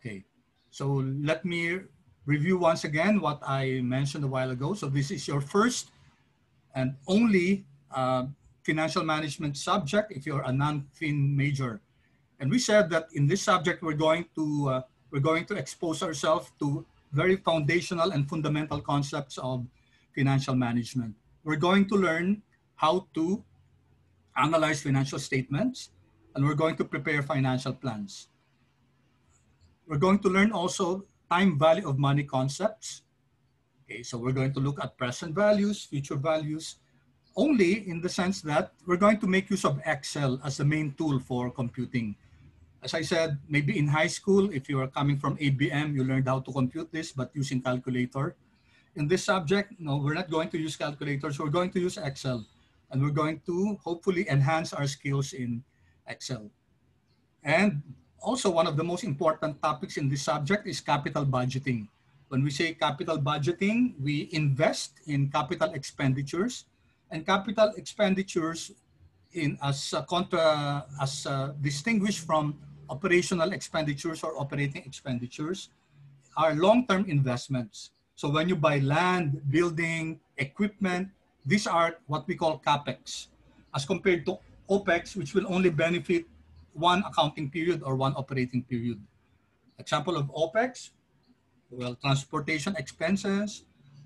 Okay, so let me review once again what I mentioned a while ago. So this is your first and only financial management subject if you're a non-fin major. And we said that in this subject, we're going to expose ourselves to very foundational and fundamental concepts of financial management. We're going to learn how to analyze financial statements, and we're going to prepare financial plans. We're going to learn also time value of money concepts. Okay, so we're going to look at present values, future values, only in the sense that we're going to make use of Excel as the main tool for computing. As I said, maybe in high school, if you are coming from ABM, you learned how to compute this, but using calculator. In this subject, no, we're not going to use calculators. We're going to use Excel, and we're going to hopefully enhance our skills in Excel. And also one of the most important topics in this subject is capital budgeting. When we say capital budgeting, we invest in capital expenditures, and capital expenditures distinguished from operational expenditures or operating expenditures are long-term investments. So when you buy land, building, equipment, these are what we call CapEx, as compared to OpEx, which will only benefit one accounting period or one operating period. Example of OpEx, well, transportation expenses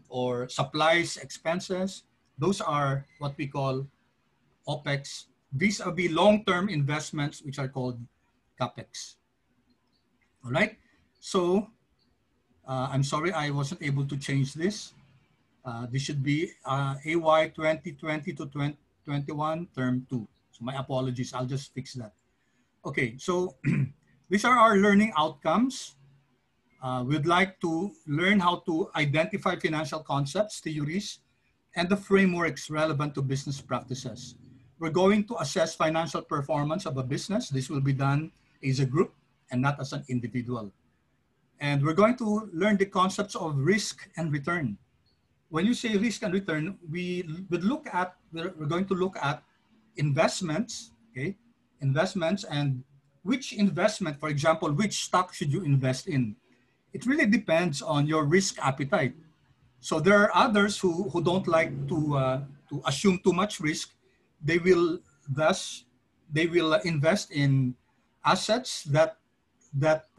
or supplies expenses, those are what we call OpEx. These are the long-term investments, which are called CapEx. All right. So I'm sorry I wasn't able to change this. This should be AY 2020 to 2021 term 2. So my apologies. I'll just fix that. Okay. So these are our learning outcomes. We'd like to learn how to identify financial concepts, theories, and the frameworks relevant to business practices. We're going to assess financial performance of a business. This will be done as a group and not as an individual. And we're going to learn the concepts of risk and return. When you say risk and return, we're going to look at investments, okay? Investments, and which investment, for example, which stock should you invest in? It really depends on your risk appetite. So there are others who don't like to assume too much risk. They will invest in assets that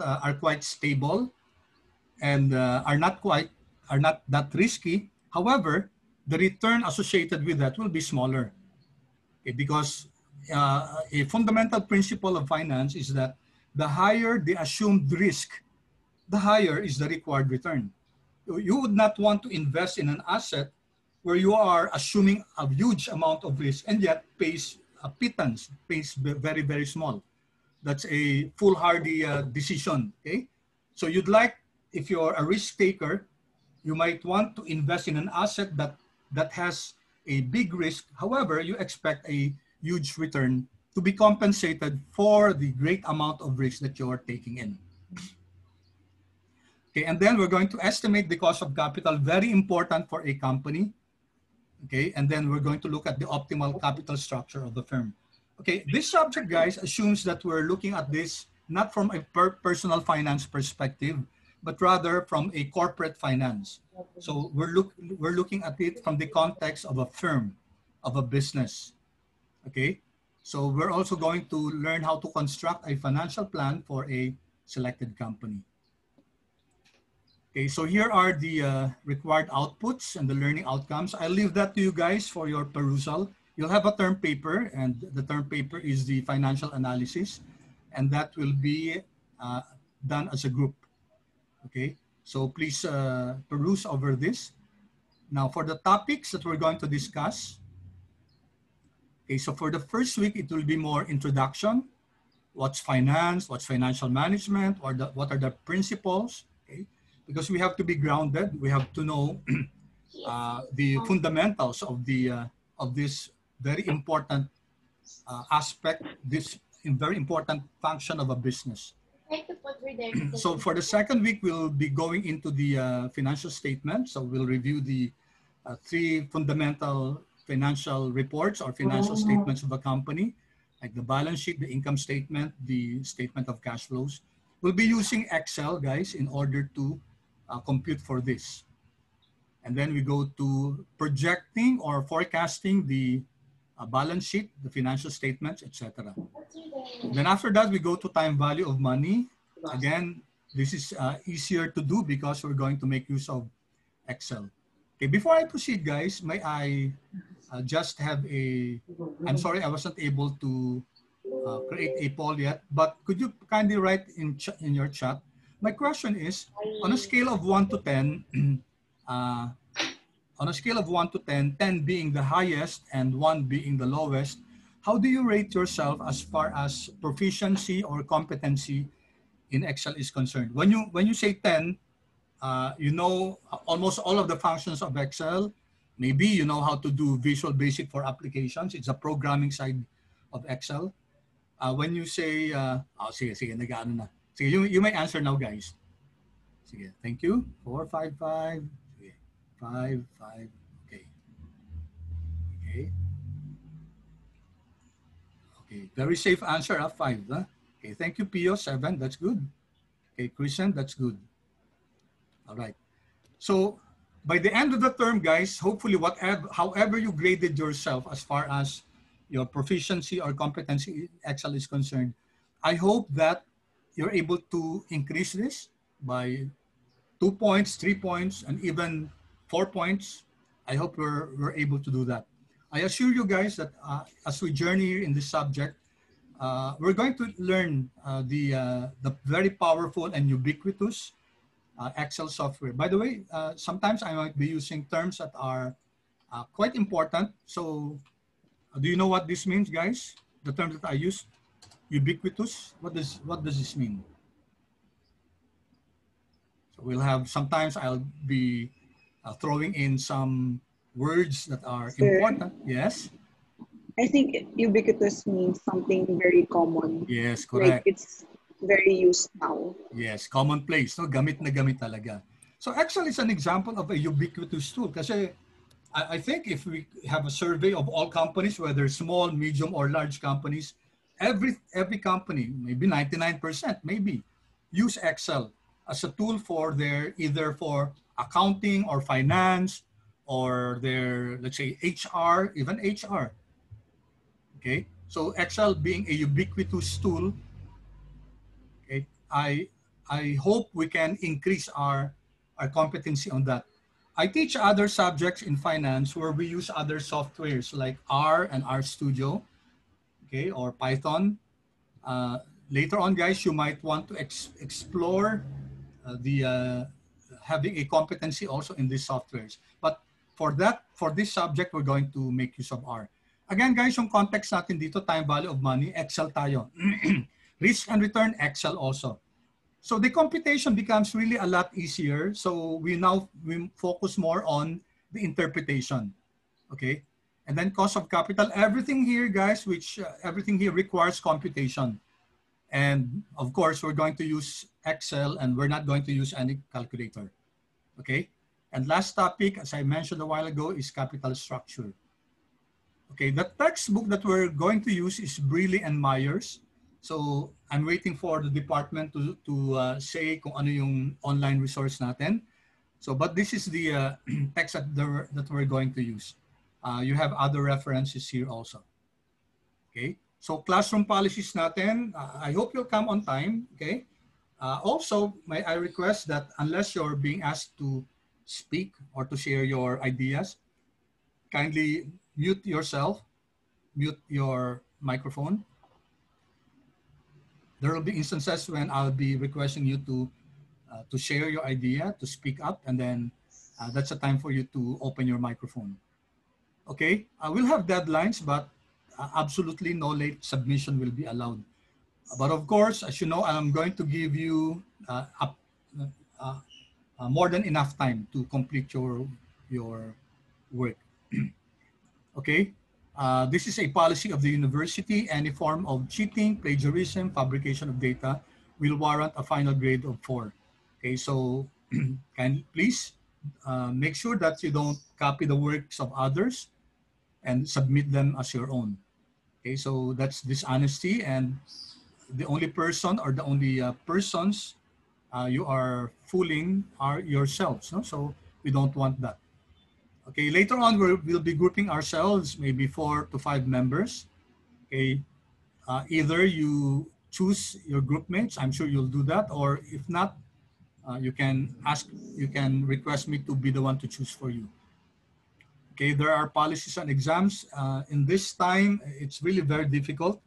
are quite stable and are not that risky. However, the return associated with that will be smaller, okay? Because a fundamental principle of finance is that the higher the assumed risk, the higher is the required return. You would not want to invest in an asset where you are assuming a huge amount of risk and yet pays a pittance, pays very, very small. That's a foolhardy decision, okay? So you'd like, if you're a risk taker, you might want to invest in an asset that has a big risk. However, you expect a huge return to be compensated for the great amount of risk that you're taking in. Okay, and then we're going to estimate the cost of capital, very important for a company. Okay, and then we're going to look at the optimal capital structure of the firm. Okay, this subject, guys, assumes that we're looking at this not from a personal finance perspective, but rather from a corporate finance. So we're looking at it from the context of a firm, of a business. Okay, so we're also going to learn how to construct a financial plan for a selected company. Okay, so here are the required outputs and the learning outcomes. I'll leave that to you guys for your perusal. You'll have a term paper, and the term paper is the financial analysis, and that will be done as a group. Okay, so please peruse over this. Now, for the topics that we're going to discuss, okay, so for the first week, it will be more introduction. What's finance? What's financial management? Or what are the principles? Okay, because we have to be grounded. We have to know the fundamentals of this very important aspect, this very important function of a business. So for the second week, we'll be going into the financial statement. So we'll review the 3 fundamental financial reports or financial statements of a company, like the balance sheet, the income statement, the statement of cash flows. we'll be using Excel, guys, in order to compute for this. And then we go to projecting or forecasting the balance sheet, the financial statements, etc. Then after that, we go to time value of money. Again, this is easier to do because we're going to make use of Excel. Okay, before I proceed, guys, may I just have I'm sorry, I wasn't able to create a poll yet, but could you kindly write in your chat? My question is, on a scale of 1 to 10, on a scale of 1 to 10, 10 being the highest and 1 being the lowest, how do you rate yourself as far as proficiency or competency in Excel is concerned? When you say 10, you know almost all of the functions of Excel. Maybe you know how to do Visual Basic for applications. It's a programming side of Excel. When you say, sige, nag-ano na. Sige, you may answer now, guys. Sige, thank you. 4, 5, 5. Sige, 5, 5. Okay. Okay. Okay, very safe answer, 5. Huh? Okay, thank you, Pio, 7. That's good. Okay, Christian, that's good. All right. So by the end of the term, guys, hopefully however you graded yourself as far as your proficiency or competency in Excel is concerned, I hope that you're able to increase this by 2 points, 3 points, and even 4 points. I hope we're able to do that. I assure you guys that as we journey in this subject, we're going to learn the very powerful and ubiquitous Excel software. By the way, sometimes I might be using terms that are quite important. So do you know what this means, guys? The term that I use, ubiquitous, what does this mean? So we'll have, sometimes I'll be throwing in some words that are important. Yes? I think ubiquitous means something very common. Yes, correct. Like it's very used now. Yes, commonplace. No? Gamit na gamit talaga. So Excel is an example of a ubiquitous tool kasi I think if we have a survey of all companies, whether small, medium, or large companies, every company, maybe 99%, maybe, use Excel as a tool for their, either for accounting or finance, or their, let's say, HR, even HR. Okay, so Excel being a ubiquitous tool, okay, I hope we can increase our competency on that. I teach other subjects in finance where we use other softwares like R and RStudio, okay, or Python. Later on, guys, you might want to explore having a competency also in these softwares. But for this subject, we're going to make use of R. Again, guys, yung context natin dito, time value of money, Excel tayo. Risk and return, Excel also. So the computation becomes really a lot easier. So we focus more on the interpretation, okay? And then cost of capital, everything here, guys, everything here requires computation. And of course, we're going to use Excel and we're not going to use any calculator, okay? And last topic, as I mentioned a while ago, is capital structure. Okay, the textbook that we're going to use is Brearley and Myers. So I'm waiting for the department to say kung ano yung online resource natin. So, but this is the text that we're going to use. You have other references here also. Okay, so classroom policies natin, I hope you'll come on time, okay? Also, may I request that unless you're being asked to speak or to share your ideas, kindly mute yourself, mute your microphone. There will be instances when I'll be requesting you to share your idea, to speak up, and then that's a time for you to open your microphone. Okay, we'll have deadlines, but absolutely no late submission will be allowed. But of course, as you know, I'm going to give you more than enough time to complete your work. Okay. This is a policy of the university. Any form of cheating, plagiarism, fabrication of data will warrant a final grade of 4. Okay, so please make sure that you don't copy the works of others and submit them as your own. Okay, so that's dishonesty, and the only person or the only persons you are fooling are yourselves. No? So we don't want that. Okay, later on we'll be grouping ourselves, maybe 4 to 5 members. Okay, either you choose your group mates, I'm sure you'll do that, or if not, you can request me to be the one to choose for you. Okay, there are policies and exams. In this time, it's really very difficult.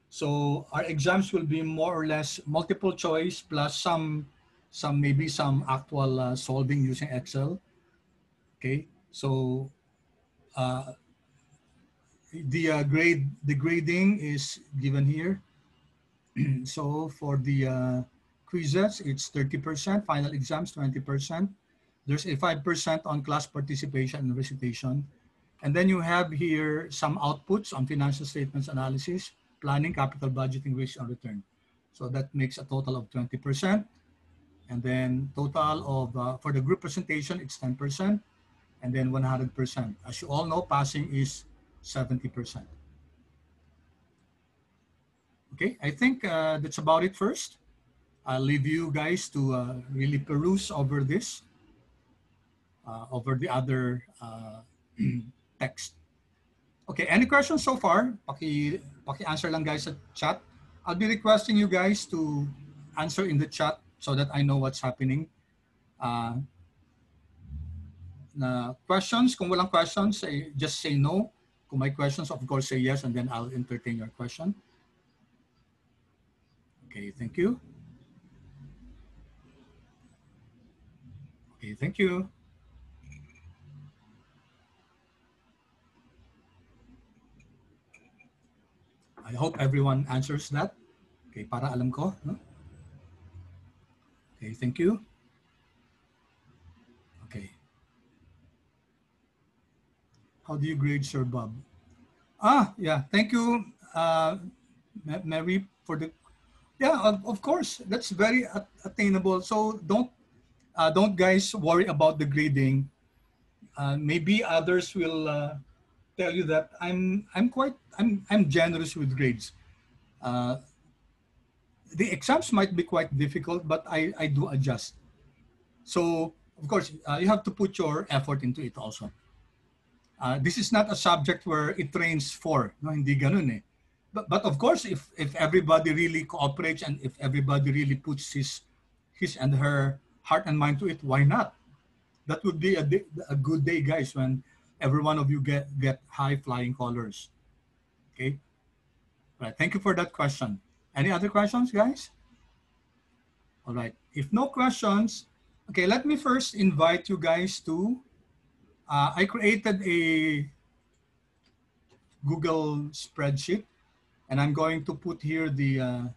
So our exams will be more or less multiple choice plus maybe some actual solving using Excel. Okay, so the grading is given here. So for the quizzes, it's 30%, final exams 20%. There's a 5% on class participation and recitation. And then you have here some outputs on financial statements analysis, planning, capital budgeting, risk and return. So that makes a total of 20%. And then total of, for the group presentation, it's 10%. And then 100%. As you all know, passing is 70%. Okay, I think that's about it first. I'll leave you guys to really peruse over this, over the other text. Okay, any questions so far? Paki-answer lang guys sa chat. I'll be requesting you guys to answer in the chat so that I know what's happening. Na questions, kung walang questions, just say no. Kung may questions, of course, say yes, and then I'll entertain your question. Okay, thank you. Okay, thank you. I hope everyone answers that. Okay, para alam ko. No? Okay, thank you. Okay. How do you grade Sir Bob? Yeah, thank you, Mary, for the, yeah, of course, that's very attainable. So don't guys worry about the grading. Maybe others will tell you that I'm generous with grades. The exams might be quite difficult, but I do adjust. So of course, you have to put your effort into it also. This is not a subject where it trains for, no, hindi ganun eh. But of course, if everybody really cooperates and if everybody really puts his and her heart and mind to it, why not? That would be a good day, guys, when every one of you get high flying colors. Okay. All right. Thank you for that question. Any other questions, guys? All right. If no questions, okay, let me first invite you guys to, I created a Google spreadsheet, and I'm going to put here the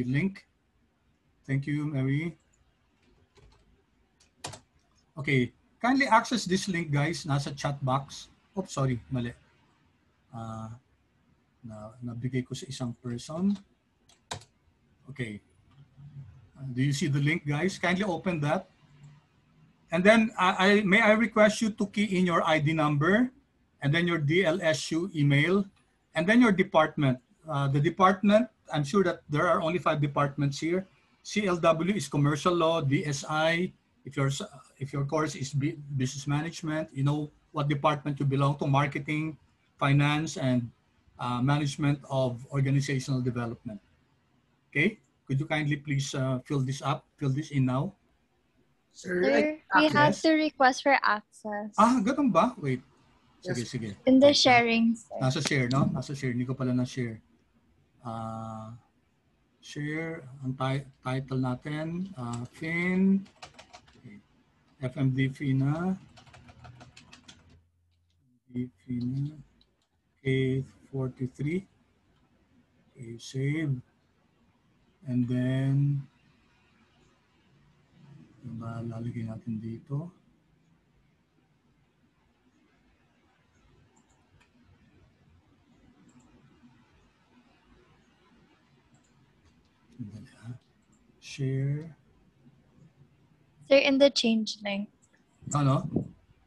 link. Thank you, Mary. Okay, kindly access this link, guys. Nasa chat box. Oops, sorry, mali. Nabigay ko sa isang person. Okay. Do you see the link, guys? Kindly open that. And then may I request you to key in your ID number, and then your DLSU email, and then your department. The department, I'm sure that there are only 5 departments here. CLW is commercial law, DSI. If your course is business management, you know what department you belong to: marketing, finance, and management of organizational development. Okay, could you kindly please fill this in now? Sir, we have to request for access. Ganun ba? Wait. Sige, yes. sige. In the sharing. Nasa share, no? Nasa share. Hindi ko pala na-share. Share. Ang title natin. FIN. Okay. FMD FINA. FINA. K43. Okay, save. And then, lalagay natin dito. Share. Sir, in the change link. Ano?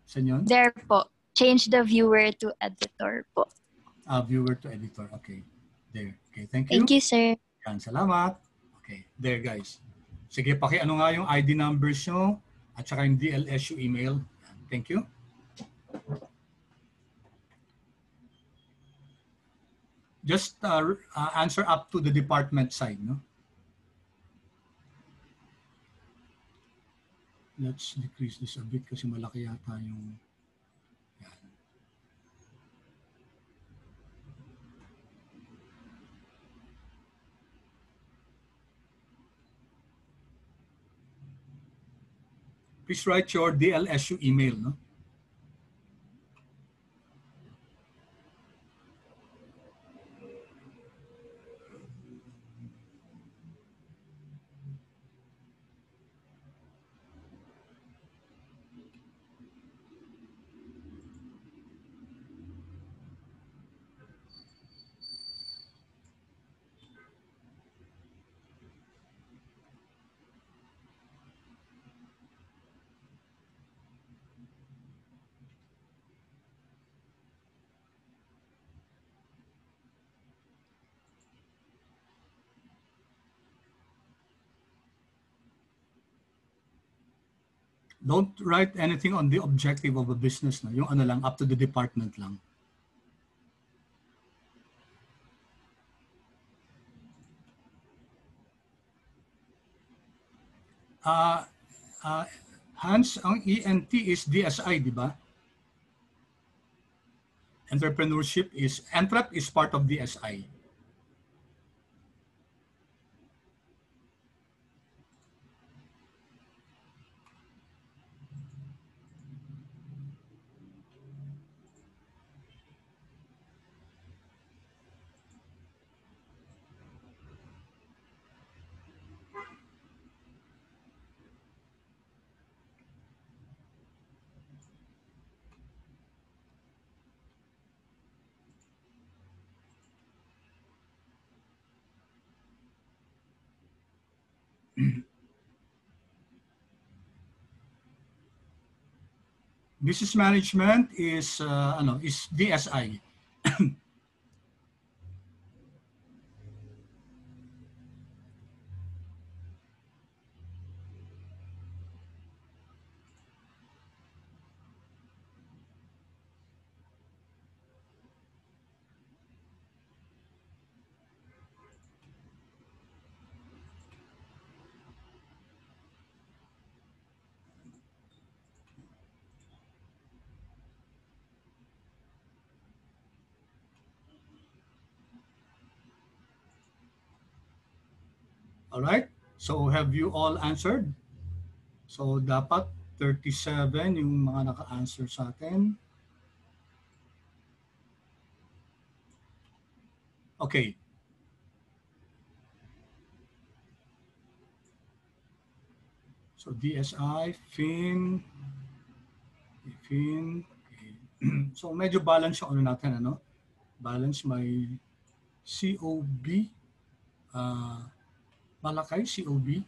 Saan yun? There po. Change the viewer to editor po. Viewer to editor. Okay. There. Okay, thank you. Thank you, sir. Yan, salamat. Okay, there guys. Sige, paki-ano nga yung ID numbers nyo at saka yung DLSU email. Thank you. Just answer up to the department side, no? Let's decrease this a bit kasi malaki yata yung... Yan. Please write your DLSU email, no? Don't write anything on the objective of a business, no? Yung ano lang, up to the department lang. Hans, ang ENT is DSI, di ba? Entrepreneurship is, Entrep is part of DSI. Business management is is DSI. All right. So have you all answered? So dapat 37 yung mga naka-answer sa atin. Okay. So DSI, FIN. Okay. So medyo balance yung ano natin, ano? Balance may COB. Malakay, COB.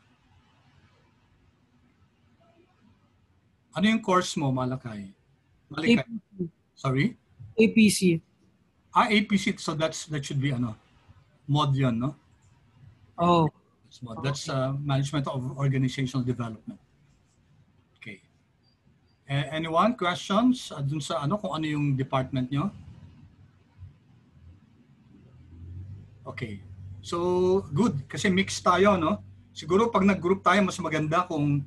Ano yung course mo, Malakay? Malakay. Sorry? APC. APC. So that should be mod yun, no? Oh. That's Management of Organizational Development. Okay. Anyone? Questions? Dun sa kung ano yung department nyo? Okay. So, good. Kasi mix tayo, no? Siguro pag nag-group tayo, mas maganda kung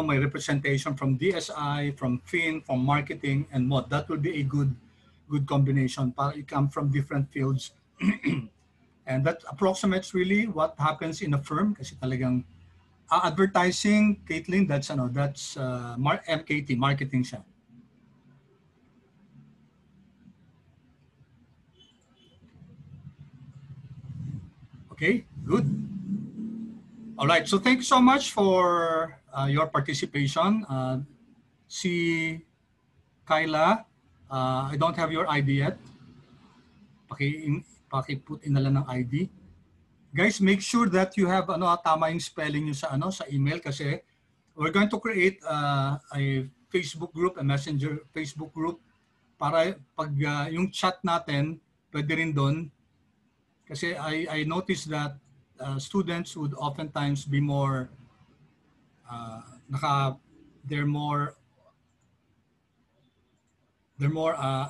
may representation from DSI, from FIN, from marketing, and mod. That will be a good combination. Para you come from different fields. And that approximates really what happens in a firm. Kasi talagang advertising, Caitlin, that's MKT, marketing siya. Okay, good. All right, so thank you so much for your participation. Si Kyla, I don't have your ID yet. Paki-put in na lang ng ID. Guys, make sure that you have tama yung spelling nyo sa email kasi we're going to create a Facebook group, a Messenger Facebook group para pag yung chat natin, pwede rin doon. Kasi I noticed that students would oftentimes be more, they're more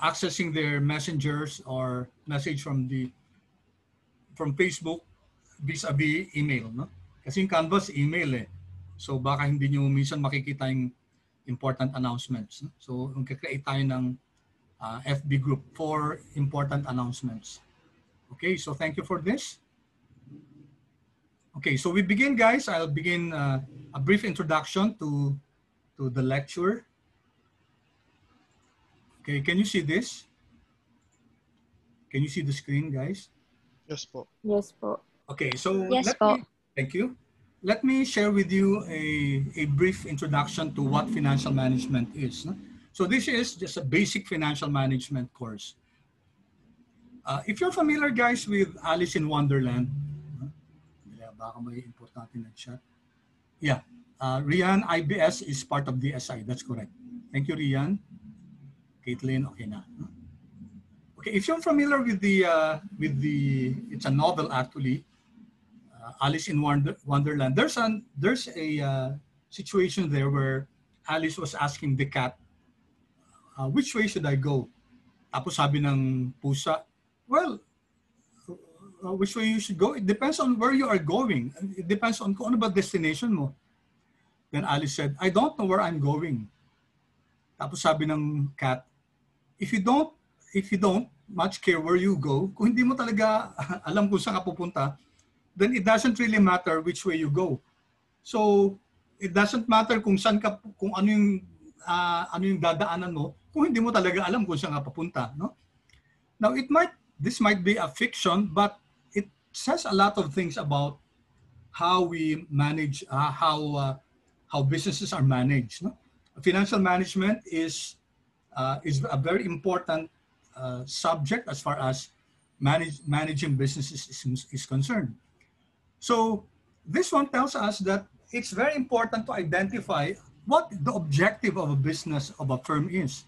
accessing their messengers or message from Facebook vis-a-vis email, no? Kasi yung Canvas email eh. So baka hindi nyo minsan makikita yung important announcements. No? So magka-create tayo ng FB group for important announcements. Okay, so thank you for this. Okay, so we begin, guys. I'll begin a brief introduction to the lecture. Okay, can you see this? Can you see the screen, guys? Yes po. Yes po. Okay, so Yes po. thank you. Let me share with you a brief introduction to what financial management is. No? So this is just a basic financial management course. If you're familiar, guys, with Alice in Wonderland, baka may importante na chat. Yeah, Rian, IBS is part of DSI. That's correct. Thank you, Rian. Caitlin, okay na. Okay, if you're familiar with the it's a novel actually, Alice in Wonderland. There's a situation there where Alice was asking the cat, which way should I go? Tapos sabi ng pusa, well, which way you should go? It depends on where you are going. It depends on kung ano ba destination mo. Then Alice said, I don't know where I'm going. Tapos sabi ng cat, if you don't much care where you go, kung hindi mo talaga alam kung saan ka pupunta, then it doesn't really matter which way you go. So it doesn't matter kung saan ka, kung ano yung dadaanan mo, kung hindi mo talaga alam kung saan ka papunta, no? Now this might be a fiction, but it says a lot of things about how we manage, how businesses are managed. No? Financial management is a very important subject as far as managing businesses is concerned. So this one tells us that it's very important to identify what the objective of a business, of a firm is.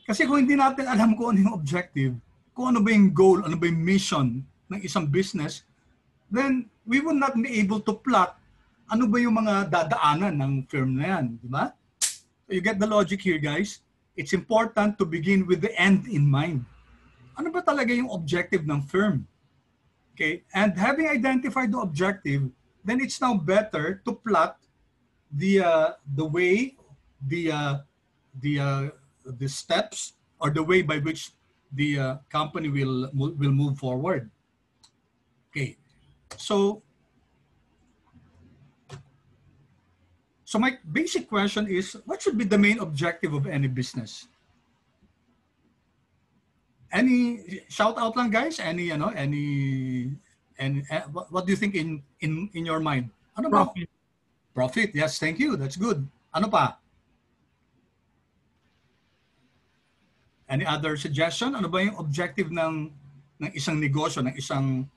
Kasi kung hindi natin alam kung ano yung objective, kung ano ba yung goal, ano ba yung mission ng isang business, then we will not be able to plot ano ba yung mga dadaanan ng firm na yan, di ba? So you get the logic here, guys. It's important to begin with the end in mind. Ano ba talaga yung objective ng firm? Okay, and having identified the objective, then it's now better to plot the way, the steps or the way by which the company will move forward. Okay, so my basic question is, what should be the main objective of any business? Any shout out lang, guys? Any what do you think in your mind? Ano ba? Profit. Profit. Yes, thank you. That's good. Ano pa? Any other suggestion? Ano ba yung objective ng isang negosyo, ng isang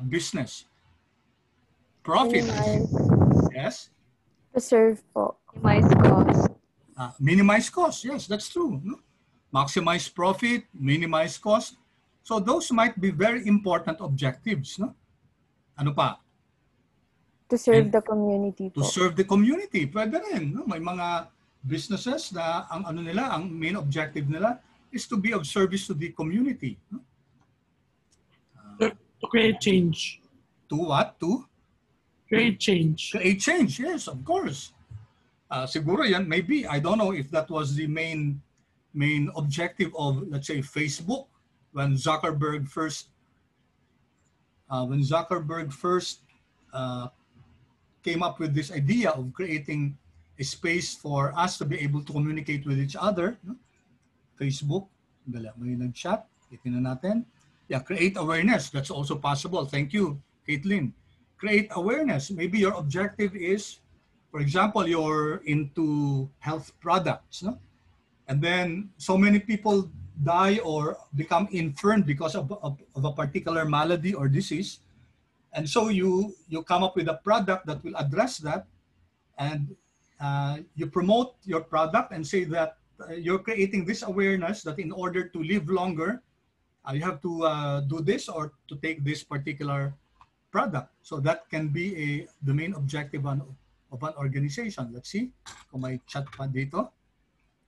business? Profit. Yes. To serve po. Minimize cost. Minimize cost. Yes, that's true. No? Maximize profit, minimize cost. So those might be very important objectives. No? Ano pa? To serve the community po. To serve the community. Pwede rin. No? May mga businesses na ang main objective nila is to be of service to the community. No? To create change. To what? To? Create change. Create change, yes, of course. Siguro yan, maybe, I don't know if that was the main objective of, let's say, Facebook when Zuckerberg first came up with this idea of creating a space for us to be able to communicate with each other. No? Facebook, may nag-chat, itin na natin. Yeah, create awareness. That's also possible. Thank you, Caitlin. Create awareness. Maybe your objective is, for example, you're into health products, no? And then so many people die or become infirmed because of a particular malady or disease. And so you come up with a product that will address that, and you promote your product and say that you're creating this awareness that in order to live longer, You have to do this or to take this particular product. So that can be the main objective of an organization. Let's see kung may chat pa dito.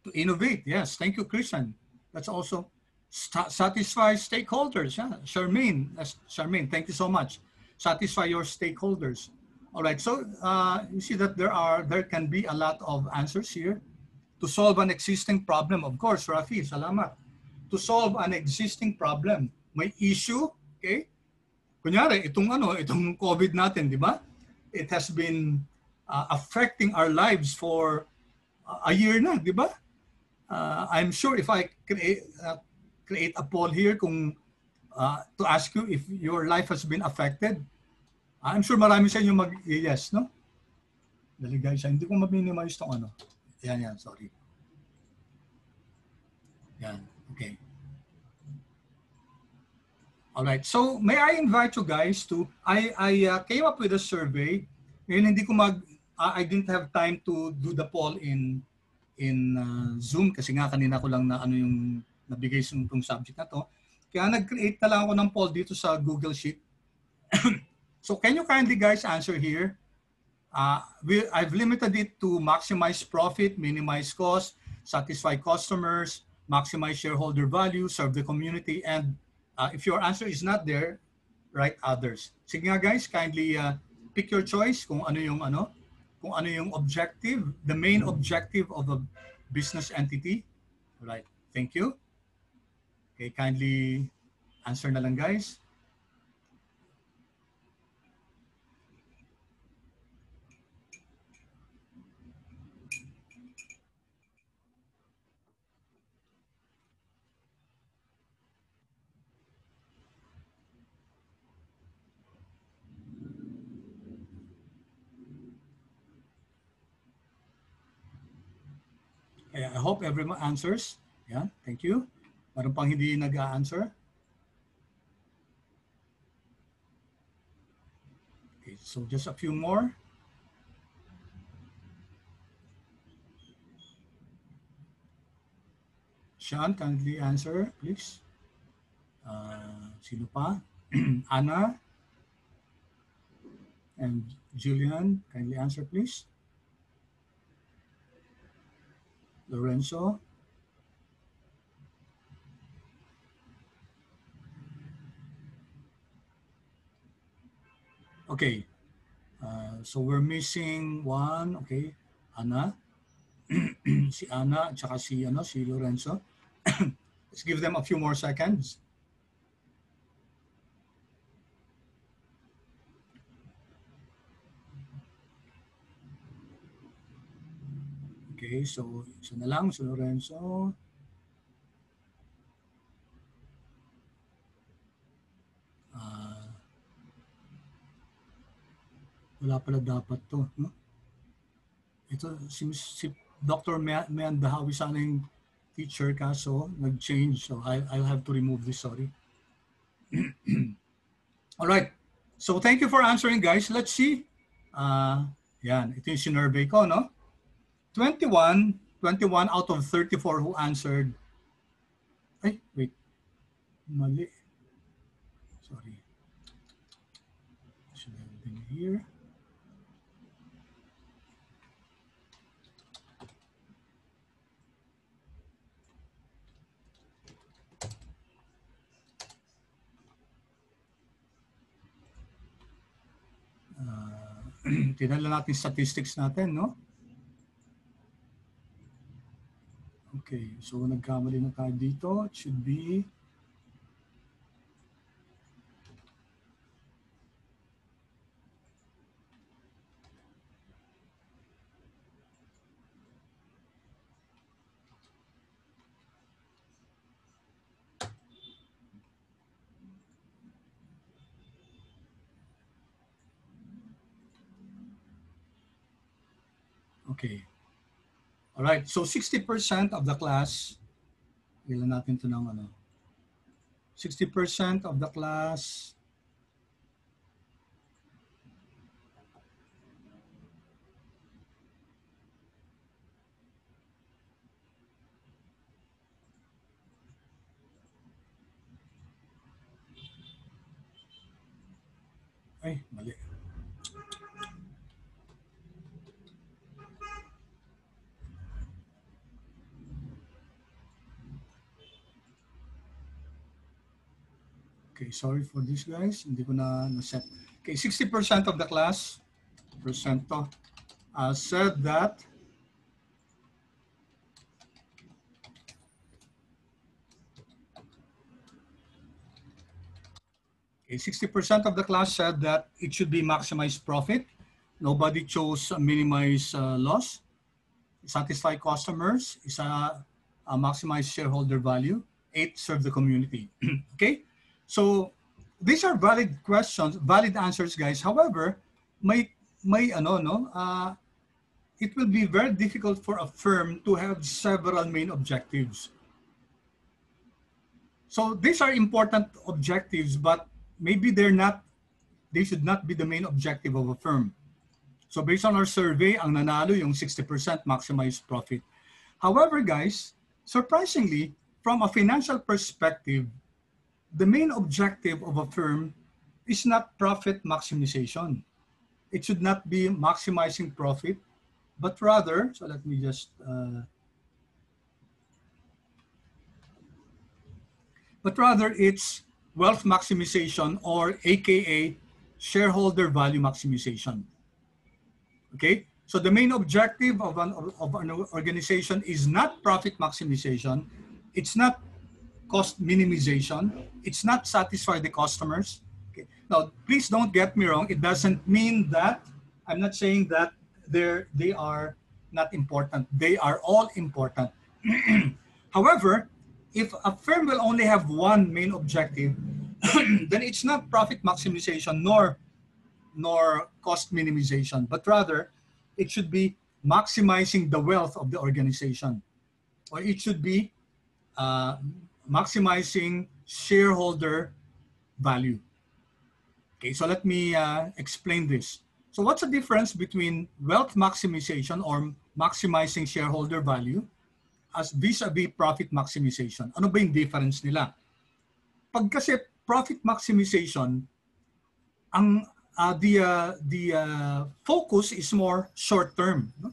To innovate, yes. Thank you, Christian. That's also satisfy stakeholders. Yeah. Charmaine, thank you so much. Satisfy your stakeholders. All right, so you see that there can be a lot of answers here. To solve an existing problem, of course, Rafi, salamat. To solve an existing problem, may issue, okay? Kunyari, itong COVID natin, di ba? It has been affecting our lives for a year na, di ba? I'm sure if I create a poll here kung to ask you if your life has been affected, I'm sure marami sa inyo mag-yes, no? Dali guys, hindi ko ma-minimize itong ano. Yan, sorry. Yan, okay. All right, so may I invite you guys to, I came up with a survey. Ngayon I didn't have time to do the poll in Zoom kasi nga kanina ko lang na ano yung nabigay sa itong subject na to. Kaya nag-create na lang ako ng poll dito sa Google Sheet. So can you kindly guys answer here? I've limited it to maximize profit, minimize cost, satisfy customers, maximize shareholder value, serve the community, and if your answer is not there, write others. Sige nga guys, kindly pick your choice kung ano yung objective, the main objective of a business entity. All right, thank you. Okay, kindly answer na lang guys. I hope everyone answers. Yeah, thank you. Meron pang hindi nag-a-answer. Okay, so just a few more. Sean, kindly answer, please. Sino pa? Anna and Julian, kindly answer, please. Lorenzo. Okay, so we're missing one. Okay, Anna. Si Anna at saka si Lorenzo. Let's give them a few more seconds. Okay, so isa na lang si Lorenzo. Wala pala dapat to. No? Ito, si Dr. Mayan Dahawi sana yung teacher kaso nag-change. So I'll have to remove this, sorry. All right. So thank you for answering, guys. Let's see. Yan, ito yung sinurvey ko, no? 21 out of 34 who answered. Ay, wait. Mali. Sorry. Should have been here. Tingnan lang natin statistics natin, no? Okay, so nagkamali na tayo dito. It should be okay. All right, so 60% of the class, ilan natin ito ng ano? 60% of the class Ay, mali. Okay, sorry for this guys. Hindi ko na-set. Okay, 60% of the class, percento, said that okay, 60% of the class said that it should be maximized profit. Nobody chose minimize loss. Satisfy customers is a maximize shareholder value. 8, serve the community. Okay, so these are valid questions, valid answers, guys. However, it will be very difficult for a firm to have several main objectives. So these are important objectives, but maybe they should not be the main objective of a firm. So based on our survey, ang nanalo yung 60% maximized profit. However, guys, surprisingly, from a financial perspective, the main objective of a firm is not profit maximization. It should not be maximizing profit, but rather, so let me just, but rather it's wealth maximization, or AKA shareholder value maximization. Okay, so the main objective of an organization is not profit maximization, it's not cost minimization, it's not satisfy the customers. Okay. Now, please don't get me wrong, it doesn't mean that, I'm not saying that they are not important, they are all important. However, if a firm will only have one main objective, then it's not profit maximization nor cost minimization, but rather it should be maximizing the wealth of the organization, or it should be maximizing shareholder value. Okay, so let me explain this. So what's the difference between wealth maximization or maximizing shareholder value as vis-a-vis profit maximization? Ano ba yung difference nila? Pag kasi profit maximization, ang the focus is more short-term. No?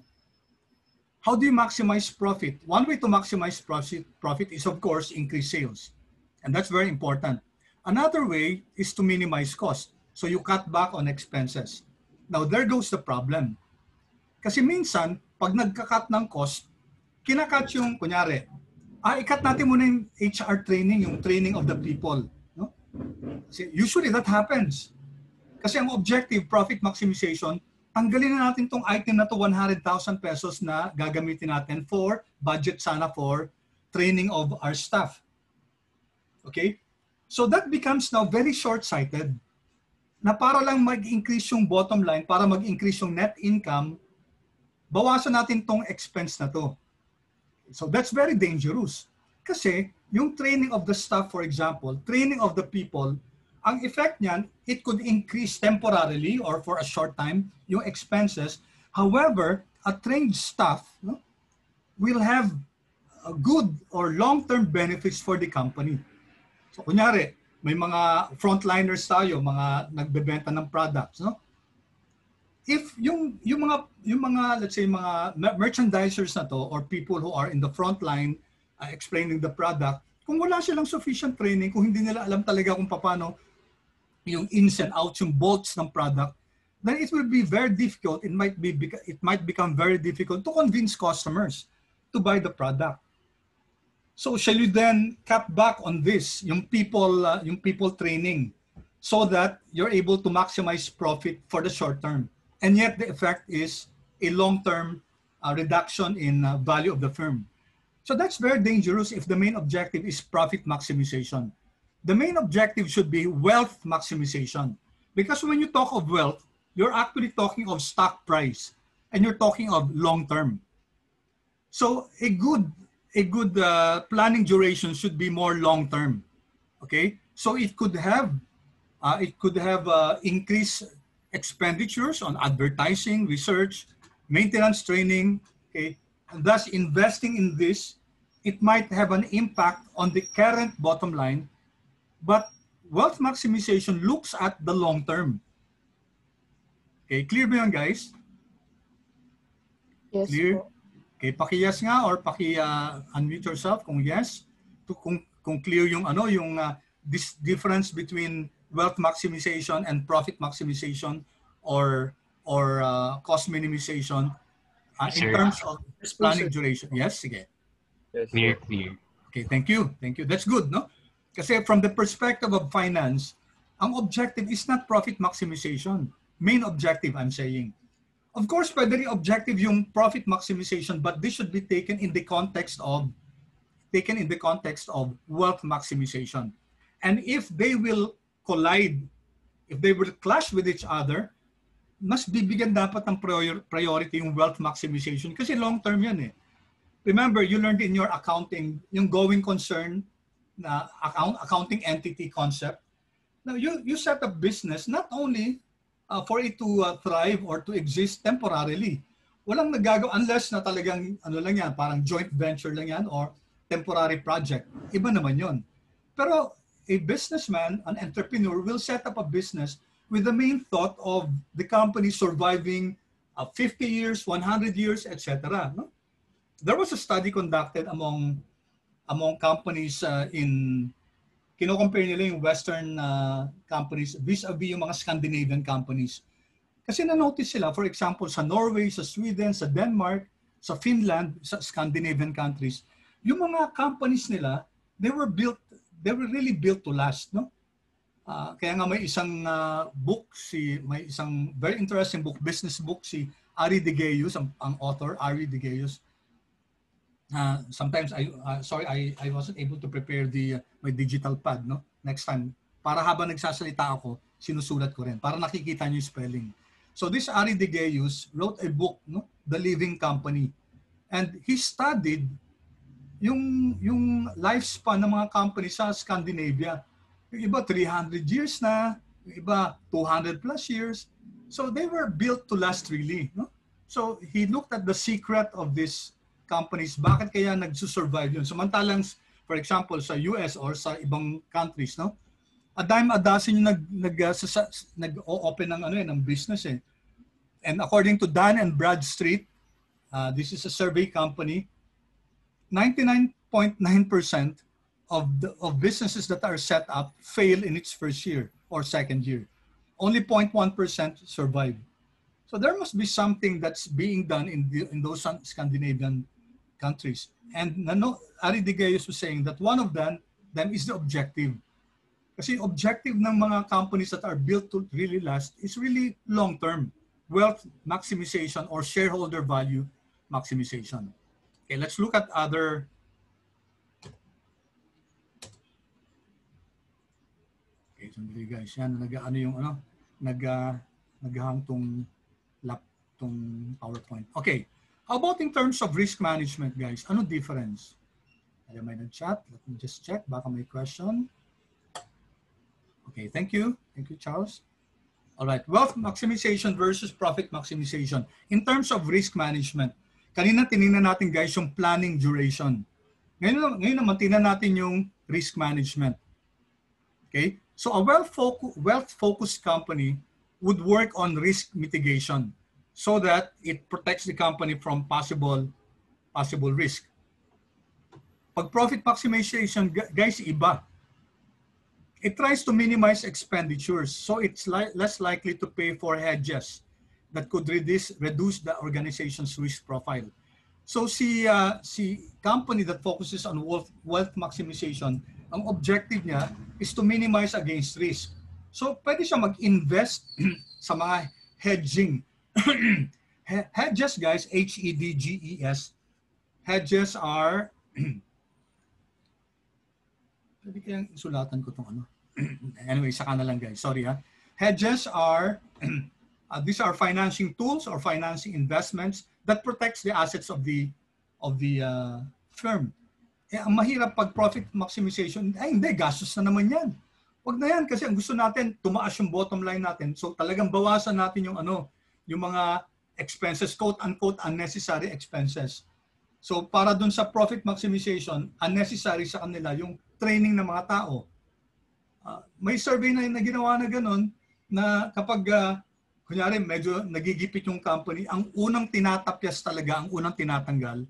How do you maximize profit? One way to maximize profit is, of course, increase sales. And that's very important. Another way is to minimize cost. So you cut back on expenses. Now, there goes the problem. Kasi minsan, pag nagka-cut ng cost, kinakat yung, kunyari, ikat natin muna yung HR training, yung training of the people. No? Kasi usually that happens. Kasi ang objective, profit maximization, tanggalin na natin tong item na to 100,000 pesos na gagamitin natin for budget sana for training of our staff. Okay? So that becomes now very short-sighted. Na para lang mag-increase yung bottom line, para mag-increase yung net income, bawasan natin tong expense na to. So that's very dangerous. Kasi yung training of the staff, for example, training of the people, ang effect niyan, it could increase temporarily or for a short time yung expenses. However, a trained staff will have a good or long-term benefits for the company. So kunyari, may mga frontliners tayo, mga nagbebenta ng products, no? If yung mga let's say mga merchandisers na to or people who are in the front line explaining the product, kung wala silang sufficient training, kung hindi nila alam talaga kung paano yung ins and outs, yung bolts ng product, then it will be very difficult. It might become very difficult to convince customers to buy the product. So shall you then cut back on this, yung people training, so that you're able to maximize profit for the short term? And yet the effect is a long-term reduction in value of the firm. So that's very dangerous if the main objective is profit maximization. The main objective should be wealth maximization. Because when you talk of wealth, you're actually talking of stock price and you're talking of long-term. So a good planning duration should be more long-term. Okay, so it could have increased expenditures on advertising, research, maintenance, training. Okay, and thus investing in this, it might have an impact on the current bottom line, but wealth maximization looks at the long term. Okay, clear ba yun, guys? Yes Clear? po. Okay, paki-yes nga or paki-unmute yourself kung yes. Kung clear yung this difference between wealth maximization and profit maximization or cost minimization in Sir. terms of Yes, po, planning sir. duration. Yes, sige. Yes, Clear, sir. clear. Okay, thank you. Thank you. That's good, no? Kasi from the perspective of finance, ang objective is not profit maximization. Main objective, I'm saying. Of course, pwede rin objective yung profit maximization, but this should be taken in the context of wealth maximization. And if they will collide, if they will clash with each other, mas bibigyan dapat ng priority yung wealth maximization kasi long term yan eh. Remember, you learned in your accounting, yung going concern na accounting entity concept. Now, you set up business not only for it to thrive or to exist temporarily. Walang nagagawa unless na talagang lang yan, parang joint venture lang yan or temporary project. Iba naman yon. Pero a businessman, an entrepreneur will set up a business with the main thought of the company surviving 50 years, 100 years, etc. No? There was a study conducted among companies kino-compare nila yung Western companies vis-a-vis yung mga Scandinavian companies. Kasi na-notice sila, for example, sa Norway, sa Sweden, sa Denmark, sa Finland, sa Scandinavian countries, yung mga companies nila, they were really built to last, no? Kaya nga may isang book, may isang very interesting book, business book, si Ari De Geus, ang author, Ari De Geus. Sometimes I wasn't able to prepare my digital pad, no? Next time, para habang nagsasalita ako, sinusulat ko rin para nakikita niyo yung spelling. So this Ari De Geus wrote a book, no? The Living Company. And he studied yung lifespan ng mga companies sa Scandinavia. Yung iba 300 years na, yung iba 200 plus years. So they were built to last really, no? So he looked at the secret of this companies, bakit kaya nagsusurvive yun? Samantalang, for example, sa US or sa ibang countries, no? A dime a dozen yung nag-open ng business eh. And according to Dun and Bradstreet, this is a survey company, 99.9% of businesses that are set up fail in its first year or second year. Only 0.1% survive. So there must be something that's being done in those Scandinavian countries. And Ari De Geus was saying that one of them is the objective. Kasi objective ng mga companies that are built to really last is really long-term. Wealth maximization or shareholder value maximization. Okay, let's look at other. Okay, sandali guys. Yan, naghahang tong PowerPoint. Okay. How about in terms of risk management, guys? Ano difference? Ayan, may nag-chat. Let me just check. Baka may question. Okay, thank you. Thank you, Charles. All right, wealth maximization versus profit maximization. In terms of risk management, kanina tinignan natin, guys, yung planning duration. Ngayon naman, tingnan natin yung risk management. Okay? So a wealth-focused company would work on risk mitigation so that it protects the company from possible risk. Pag profit maximization, guys, iba. It tries to minimize expenditures, so it's less likely to pay for hedges that could reduce the organization's risk profile. So si company that focuses on wealth maximization, ang objective niya is to minimize against risk. So pwede siya mag-invest sa mga hedging. Hedges, guys, HEDGES. Hedges are, pwede kayang isulatan ko itong ano. Anyway, saka na lang, guys. Sorry ha. Hedges are, these are financing tools or financing investments that protects the assets of the firm. Ang mahirap pag profit maximization, ay hindi, gastos na naman yan. Wag na yan kasi ang gusto natin, tumaas yung bottom line natin. So talagang bawasan natin yung mga expenses, quote-unquote, unnecessary expenses. So para dun sa profit maximization, unnecessary sa kanila yung training ng mga tao. May survey na ginawa na ganun na kapag kunyari medyo nagigipit yung company, ang unang tinatapyas talaga, ang unang tinatanggal,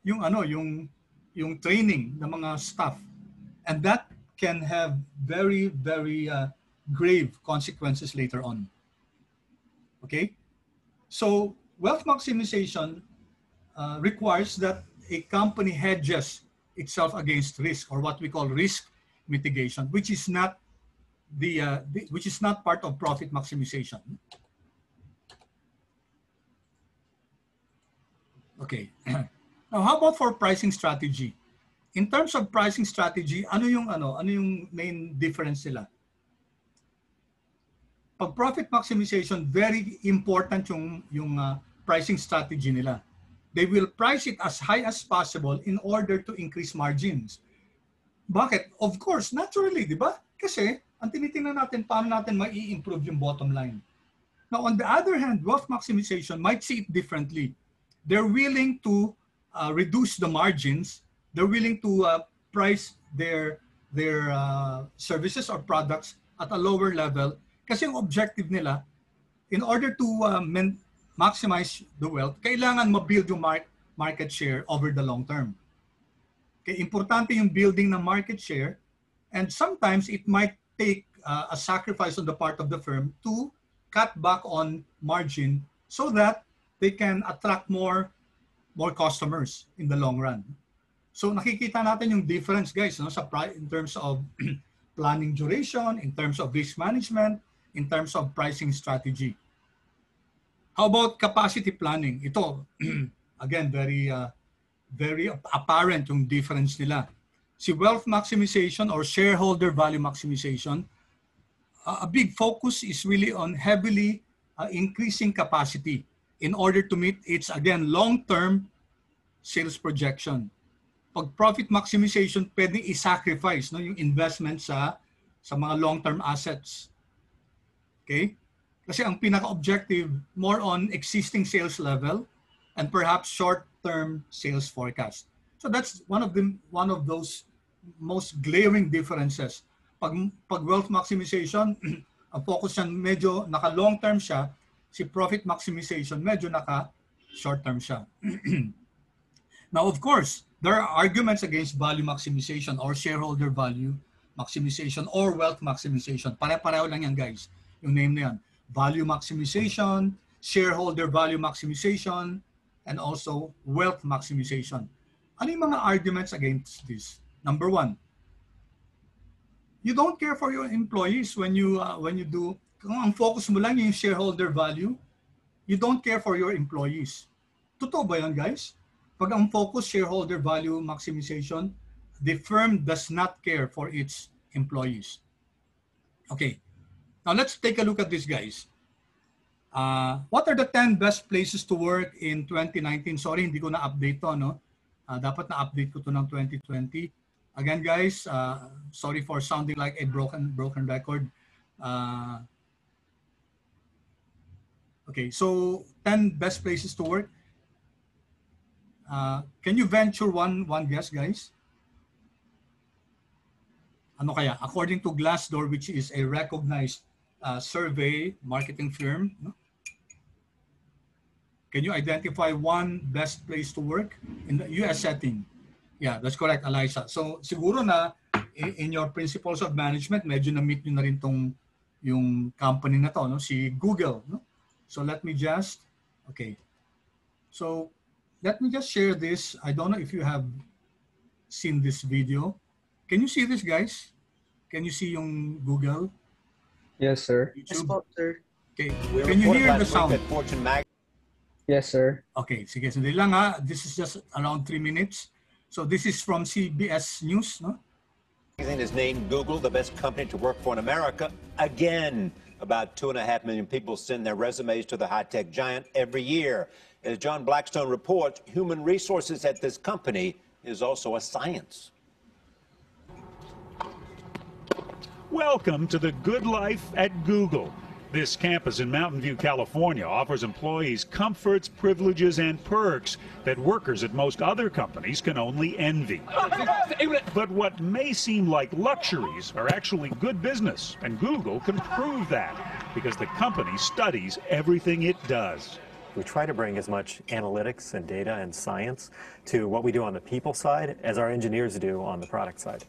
yung ano, yung training ng mga staff. And that can have very, very grave consequences later on. Okay? So, wealth maximization requires that a company hedges itself against risk, or what we call risk mitigation, which is not which is not part of profit maximization. Okay. Now, how about for pricing strategy? In terms of pricing strategy, ano yung main difference nila? Pag profit maximization, very important yung pricing strategy nila. They will price it as high as possible in order to increase margins. Bakit? Of course, naturally, di ba? Kasi ang tinitingnan natin, paano natin mai-improve yung bottom line. Now, on the other hand, wealth maximization might see it differently. They're willing to reduce the margins. They're willing to price their services or products at a lower level. Kasi yung objective nila, in order to maximize the wealth, kailangan ma-build yung market share over the long term. Okay, importante yung building ng market share, and sometimes it might take a sacrifice on the part of the firm to cut back on margin so that they can attract more customers in the long run. So nakikita natin yung difference, guys, no, in terms of planning duration, in terms of risk management, in terms of pricing strategy. How about capacity planning? Ito, again, very apparent yung difference nila. Si wealth maximization or shareholder value maximization, a big focus is really on heavily increasing capacity in order to meet its, again, long-term sales projection. Pag profit maximization, pwedeng i-sacrifice, no, yung investment sa mga long-term assets. Okay? Kasi ang pinaka-objective, more on existing sales level and perhaps short-term sales forecast. So that's one of those most glaring differences. Pag wealth maximization, ang focus niyan medyo naka-long term siya, si profit maximization medyo naka-short term siya. Now, of course, there are arguments against value maximization or shareholder value maximization or wealth maximization. Pare-pareho lang yan, guys. Yung name na yan. Value maximization, shareholder value maximization, and also wealth maximization. Ano yung mga arguments against this? Number one, you don't care for your employees when you do, kung ang focus mo lang yung shareholder value, you don't care for your employees. Totoo ba yan, guys? Pag ang focus shareholder value maximization, the firm does not care for its employees. Okay, now let's take a look at this, guys. What are the 10 best places to work in 2019? Sorry, hindi ko na-update to, no? Dapat na-update ko to ng 2020. Again, guys, sorry for sounding like a broken record. Okay, so 10 best places to work. Can you venture one guess, guys? Ano kaya? According to Glassdoor, which is a recognized survey marketing firm, no? Can you identify one best place to work in the US setting? Yeah, that's correct, Eliza. So siguro na in your principles of management, medyo na-meet nyo na rin yung company na to, no? Si Google. No? So let me just, okay. So let me just share this. I don't know if you have seen this video. Can you see this, guys? Can you see yung Google? Yes, sir. Yes, po, sir. Okay. Can you hear the sound? Yes, sir. Okay, sige, sandali lang ha. This is just around 3 minutes. So this is from CBS News, no? Magazine has named Google the best company to work for in America again. About 2.5 million people send their resumes to the high-tech giant every year. As John Blackstone reports, human resources at this company is also a science. Welcome to the good life at Google. This campus in Mountain View, California offers employees comforts, privileges, and perks that workers at most other companies can only envy. But what may seem like luxuries are actually good business, and Google can prove that. because the company studies everything it does. We try to bring as much analytics and data and science to what we do on the people side as our engineers do on the product side.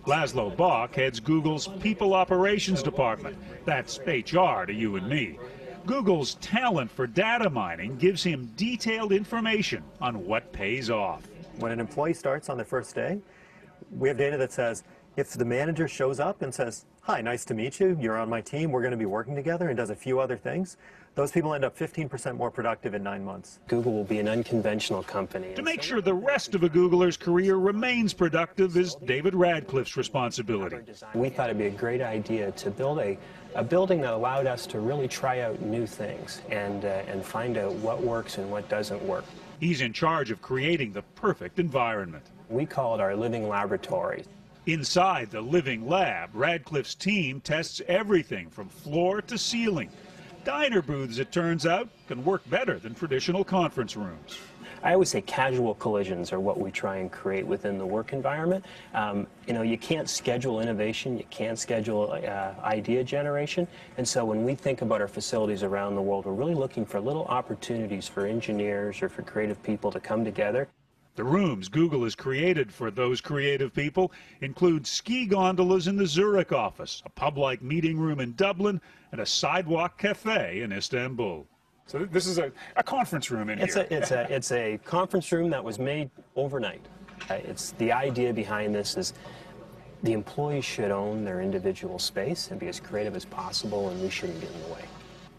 Laszlo Bock heads Google's People Operations Department. That's HR to you and me. Google's talent for data mining gives him detailed information on what pays off. When an employee starts on their first day, we have data that says if the manager shows up and says, "Hi, nice to meet you, you're on my team, we're going to be working together," and does a few other things, those people end up 15% more productive in 9 months. Google will be an unconventional company. To make sure the rest of a Googler's career remains productive is David Radcliffe's responsibility. We thought it'd be a great idea to build a building that allowed us to really try out new things and find out what works and what doesn't work. He's in charge of creating the perfect environment. We call it our living laboratory. Inside the living lab, Radcliffe's team tests everything from floor to ceiling. Diner booths, it turns out, can work better than traditional conference rooms. I always say casual collisions are what we try and create within the work environment. You can't schedule innovation, you can't schedule idea generation, and so when we think about our facilities around the world, we're really looking for little opportunities for engineers or for creative people to come together. The rooms Google has created for those creative people include ski gondolas in the Zurich office, a pub-like meeting room in Dublin, and a sidewalk cafe in Istanbul. So this is a conference room in here. It's a conference room that was made overnight. It's the idea behind this is the employees should own their individual space and be as creative as possible, and we shouldn't get in the way.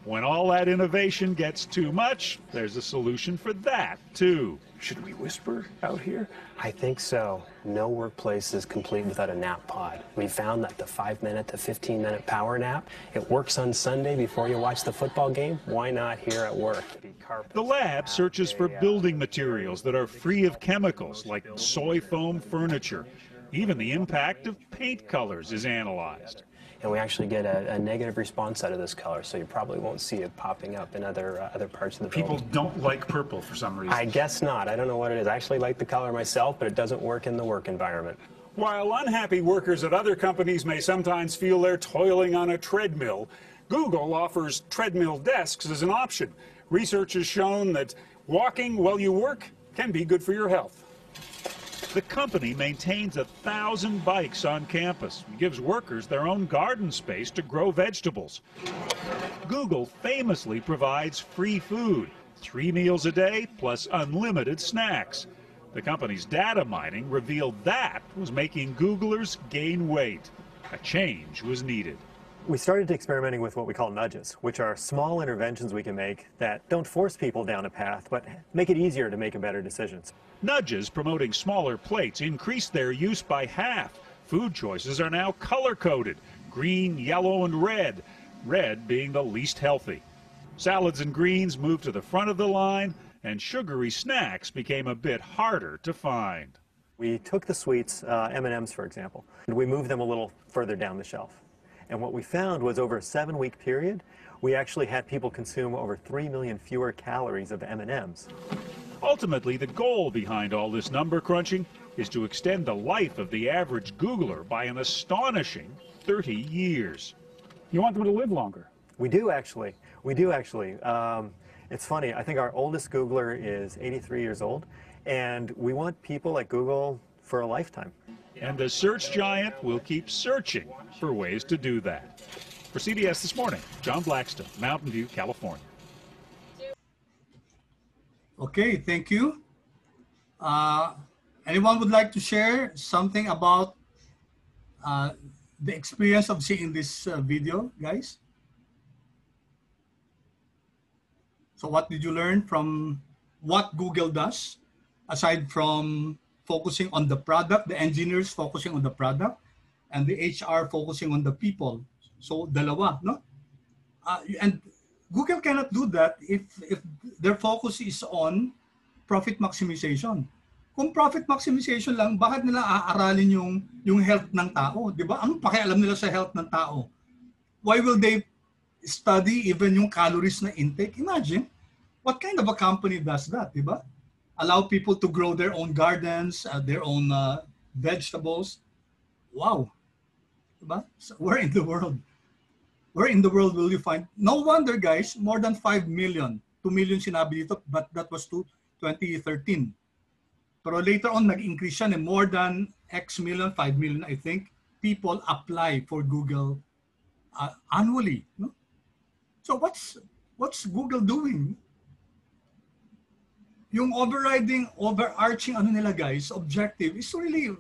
When all that innovation gets too much, there's a solution for that, too. Should we whisper out here? I think so. No workplace is complete without a nap pod. We found that the 5-minute to 15-minute power nap, it works on Sunday before you watch the football game. Why not here at work? The lab searches for building materials that are free of chemicals, like soy foam furniture. Even the impact of paint colors is analyzed. And we actually get a negative response out of this color, so you probably won't see it popping up in other parts of the building. People don't like purple for some reason. I guess not. I don't know what it is. I actually like the color myself, but it doesn't work in the work environment. While unhappy workers at other companies may sometimes feel they're toiling on a treadmill, Google offers treadmill desks as an option. Research has shown that walking while you work can be good for your health. The company maintains 1,000 bikes on campus and gives workers their own garden space to grow vegetables. Google famously provides free food, 3 meals a day plus unlimited snacks. The company's data mining revealed that was making Googlers gain weight. A change was needed. We started experimenting with what we call nudges, which are small interventions we can make that don't force people down a path, but make it easier to make better decisions. Nudges promoting smaller plates increased their use by half. Food choices are now color-coded, green, yellow, and red, red being the least healthy. Salads and greens moved to the front of the line, and sugary snacks became a bit harder to find. We took the sweets, M&Ms for example, and we moved them a little further down the shelf. And what we found was over a 7-week period, we actually had people consume over 3 million fewer calories of M&Ms. Ultimately, the goal behind all this number crunching is to extend the life of the average Googler by an astonishing 30 years. You want them to live longer? We do actually. We do actually. It's funny, I think our oldest Googler is 83 years old, and we want people at Google for a lifetime. And the search giant will keep searching for ways to do that. For CBS This Morning, John Blackstone, Mountain View, California. Okay, thank you. Anyone would like to share something about the experience of seeing this video, guys? So what did you learn from what Google does, aside from focusing on the product, the engineers focusing on the product, and the HR focusing on the people? So dalawa, no? And Google cannot do that if their focus is on profit maximization. Kung profit maximization lang, bakit nila aaralin yung health ng tao? Di ba? Ang pakialam nila sa health ng tao? Why will they study even yung calories na intake? Imagine, what kind of a company does that, di ba? Allow people to grow their own gardens, their own vegetables. Wow. Diba? So where in the world? where in the world will you find? No wonder, guys, more than 5 million. 2 million sinabi dito, but that was 2013. Pero later on, nag-increase siya, more than X million, 5 million, I think, people apply for Google annually. No? So what's Google doing? Yung overarching ano nila, guys, objective is really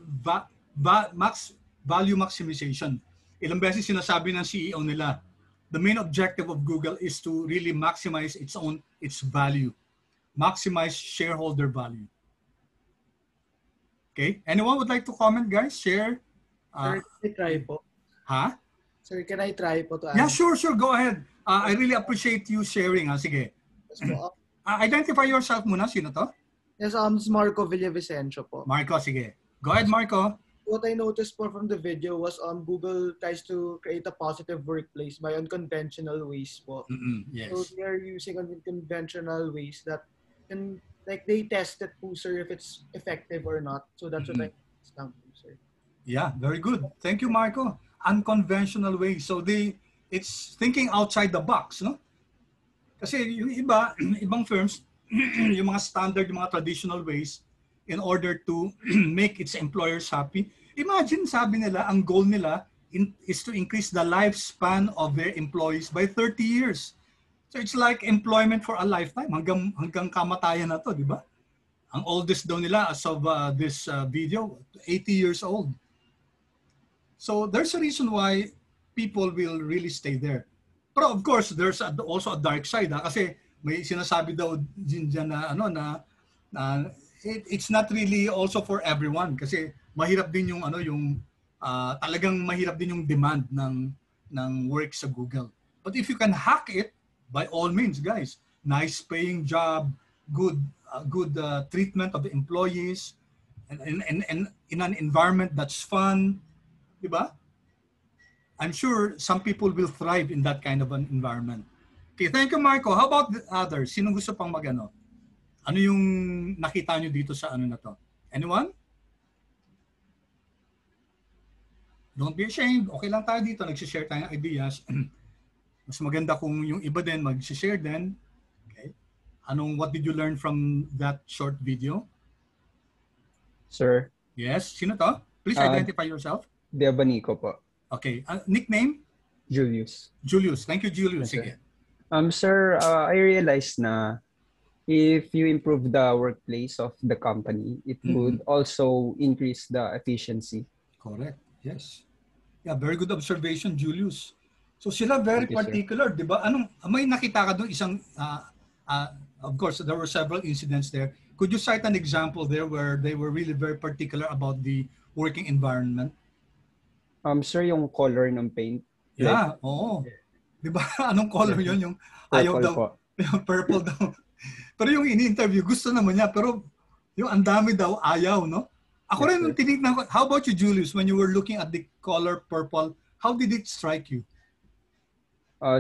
value maximization. Ilang beses sinasabi ng CEO nila, the main objective of Google is to really maximize its value, maximize shareholder value. Okay, anyone would like to comment, guys? Share. Sir, can I try po? Ha? Sir, can I try po to answer? Yeah, sure. Go ahead. I really appreciate you sharing. Sige. Yes, po. Identify yourself muna. Sino to? Yes, it's Marco Villavicencio po. Marco, sige. Go ahead, Marco. What I noticed po from the video was Google tries to create a positive workplace by unconventional ways po. Yes. So they're using unconventional ways that can, like, they test it po, sir, if it's effective or not. So that's what I understand po, sir. Yeah, very good. Thank you, Marco. Unconventional ways. So it's thinking outside the box, no? Kasi yung ibang firms, yung mga standard, yung mga traditional ways, in order to make its employers happy. Imagine, sabi nila, ang goal nila is to increase the lifespan of their employees by 30 years. So it's like employment for a lifetime, hanggang kamatayan na to, di ba? Ang oldest daw nila as of this video, 80 years old. So there's a reason why people will really stay there. But of course, there's also a dark side, kasi may sinasabi daw dyan na it's not really also for everyone, kasi mahirap din yung talagang mahirap din yung demand ng work sa Google. But if you can hack it, by all means, guys, nice paying job, good treatment of the employees, and in an environment that's fun, di ba? I'm sure some people will thrive in that kind of an environment. Okay, thank you, Marco. How about the others? Sino gusto pang mag-ano? Ano yung nakita nyo dito sa ano na to? Anyone? Don't be ashamed. Okay lang tayo dito. Nagsishare tayo ng ideas. Mas maganda kung yung iba din magsishare din. Okay. What did you learn from that short video? Sir. Yes. Sino to? Please identify yourself. Diabanico po. Okay. Nickname? Julius. Julius. Thank you, Julius. Okay. Sige. Sir, I realized na if you improve the workplace of the company, it would also increase the efficiency. Correct. Yes. Yeah, very good observation, Julius. So sila very particular, di ba? May nakita ka doon isang, of course, there were several incidents there. Could you cite an example there where they were really very particular about the working environment? Sir, yung color ng paint. Yeah, oo. Di ba? Anong color yun? Yung ayaw daw. Yung purple daw. Pero yung ini-interview, gusto naman niya. Pero yung ang dami daw, ayaw, no? Ako rin, tinignan ko. How about you, Julius? When you were looking at the color purple, how did it strike you?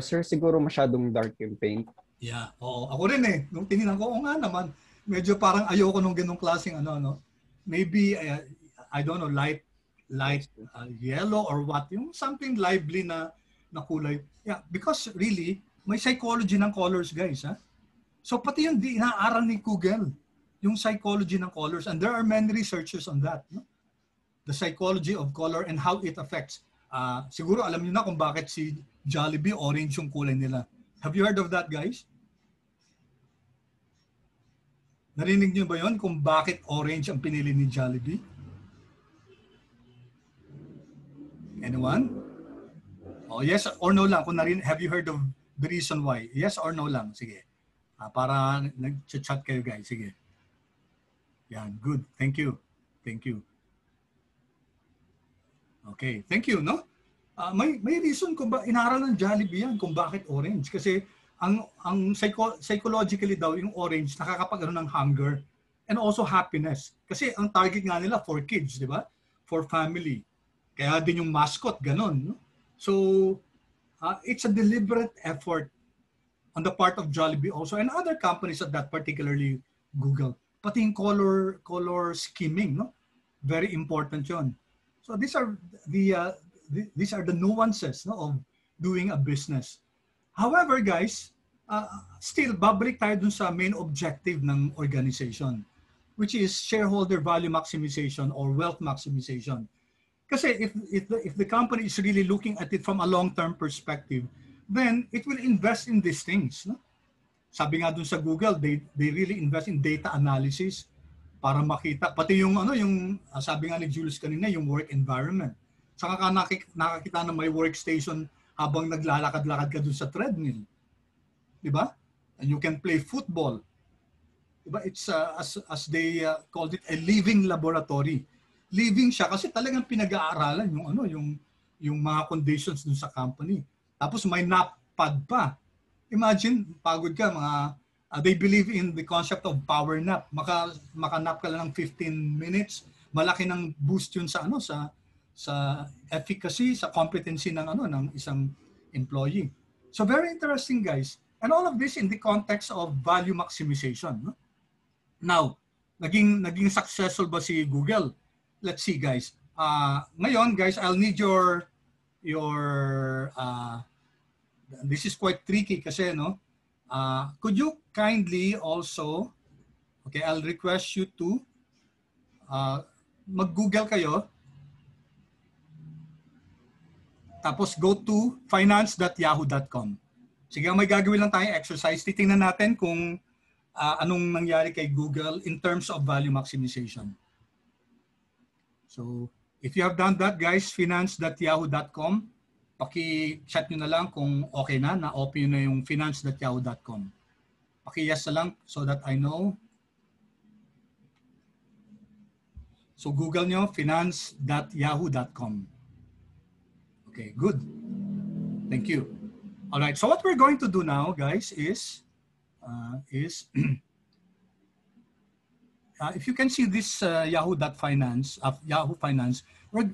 Sir, siguro masyadong dark yung paint. Yeah, oo. Ako rin eh. Nung tinignan ko, nga naman. Medyo parang ayoko nung ganung klaseng no? Maybe, I don't know, light yellow or what. Yung something lively na kulay. Yeah, because really, may psychology ng colors, guys, ha? So pati yung inaaral ni Google, yung psychology ng colors, and there are many researchers on that, no? The psychology of color and how it affects. Siguro alam niyo na kung bakit si Jollibee orange yung kulay nila. Have you heard of that, guys? Narinig niyo ba yon kung bakit orange ang pinili ni Jollibee? Anyone? Oh, yes or no lang. Kung have you heard of the reason why? Yes or no lang. Sige. Para nag-chat kayo, guys. Sige. Yan. Good. Thank you. Thank you. Okay. Thank you, no? May reason kung inaral ng Jollibee yan kung bakit orange. Kasi ang psychologically daw, yung orange, nakakapag-ano ng hunger and also happiness. Kasi ang target nga nila for kids, di ba? For family. Kaya din yung mascot, ganun. No? So, it's a deliberate effort on the part of Jollibee also and other companies at that, particularly Google. Pati yung color scheming, no? Very important yon. So these are the nuances, no, of doing a business. However, guys, still, babalik tayo dun sa main objective ng organization, which is shareholder value maximization or wealth maximization. Kasi if the company is really looking at it from a long-term perspective, then it will invest in these things. No? Sabi nga dun sa Google, they really invest in data analysis para makita, pati yung sabi nga ni Julius kanina, yung work environment. Saka ka nakakita na may workstation habang naglalakad-lakad ka dun sa treadmill. Diba? And you can play football. Diba? It's as they called it, a living laboratory. Living siya kasi talagang pinag-aaralan yung mga conditions dun sa company. Tapos may nap pad pa. Imagine, pagod ka, they believe in the concept of power nap. Maka-nap ka lang ng 15 minutes. Malaki ng boost yun sa efficacy, sa competency ng isang employee. So very interesting, guys. And all of this in the context of value maximization. No? Now, naging successful ba si Google? Let's see, guys. Ngayon, guys, I'll need your this is quite tricky kasi, no? Could you kindly also, okay, I'll request you to mag-Google kayo. Tapos go to finance.yahoo.com. Sige, may gagawin lang tayong exercise. Titingnan natin kung anong nangyari kay Google in terms of value maximization. So, if you have done that, guys, finance.yahoo.com, paki-chat nyo na lang kung okay na-open na yung finance.yahoo.com. Paki-yes na lang so that I know. So, Google nyo, finance.yahoo.com. Okay, good. Thank you. All right, so what we're going to do now, guys, is if you can see this Yahoo.finance, Yahoo Finance,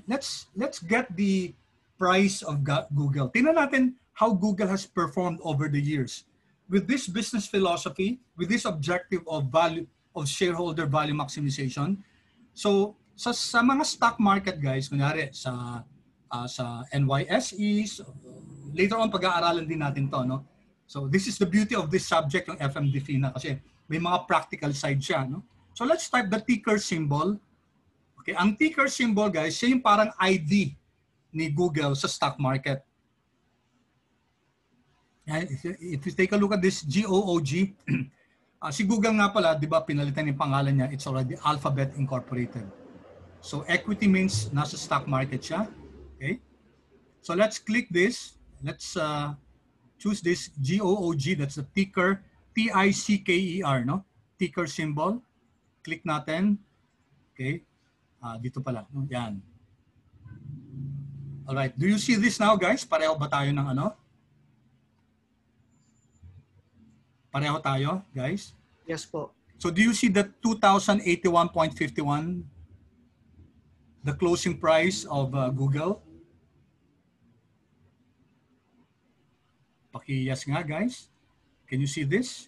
let's get the price of Google. Tingnan natin how Google has performed over the years with this business philosophy, with this objective of shareholder value maximization. So sa mga stock market, guys, kunyari sa NYSE, later on pag-aaralan din natin to, no? So this is the beauty of this subject, yung FMDFINA, kasi may mga practical side siya, no? So let's type the ticker symbol. Okay, ang ticker symbol, guys, siya yung parang ID ni Google sa stock market. If you take a look at this GOOG, si Google nga pala, di ba, pinalitan yung pangalan niya, it's already Alphabet Incorporated. So equity means nasa stock market siya. Okay, so let's click this. Let's choose this GOOG. That's the ticker, TICKER, no? Ticker symbol. Click natin. Okay, dito pala. No? Yan. All right. Do you see this now, guys? Pareho ba tayo ng ano? Pareho tayo, guys? Yes po. So do you see the 2081.51? The closing price of Google? Paki-yes nga, guys. Can you see this?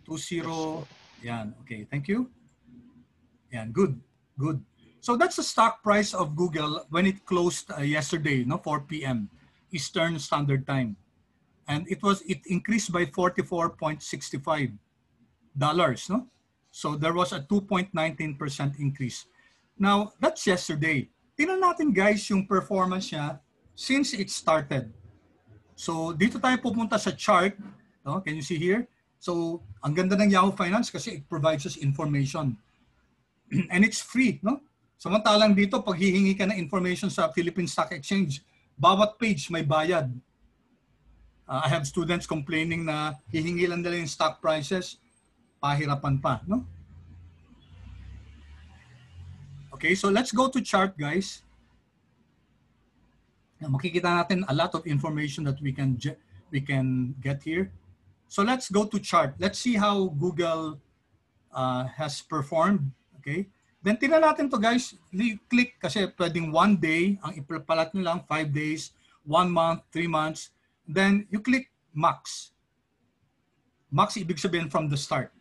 20. Yan. Okay, thank you. Yan, good. Good. So that's the stock price of Google when it closed yesterday, no, 4 p.m. Eastern Standard Time. And it increased by $44.65, no? So there was a 2.19% increase. Now, that's yesterday. Tingnan natin, guys, yung performance niya since it started. So dito tayo pupunta sa chart. No? Can you see here? So ang ganda ng Yahoo Finance kasi it provides us information. And it's free. No? Samantalang dito, pag hihingi ka ng information sa Philippine Stock Exchange, bawat page may bayad. I have students complaining na hihingi lang nila yung stock prices, pahirapan pa. No? Okay, so let's go to chart, guys. Makikita natin a lot of information that we can get here. So let's go to chart. Let's see how Google has performed. Okay. Then tingnan natin to, guys. Click kasi pwedeng 1 day. Ang ipapalat nyo lang 5 days, 1 month, 3 months. Then you click max. Max ibig sabihin from the start.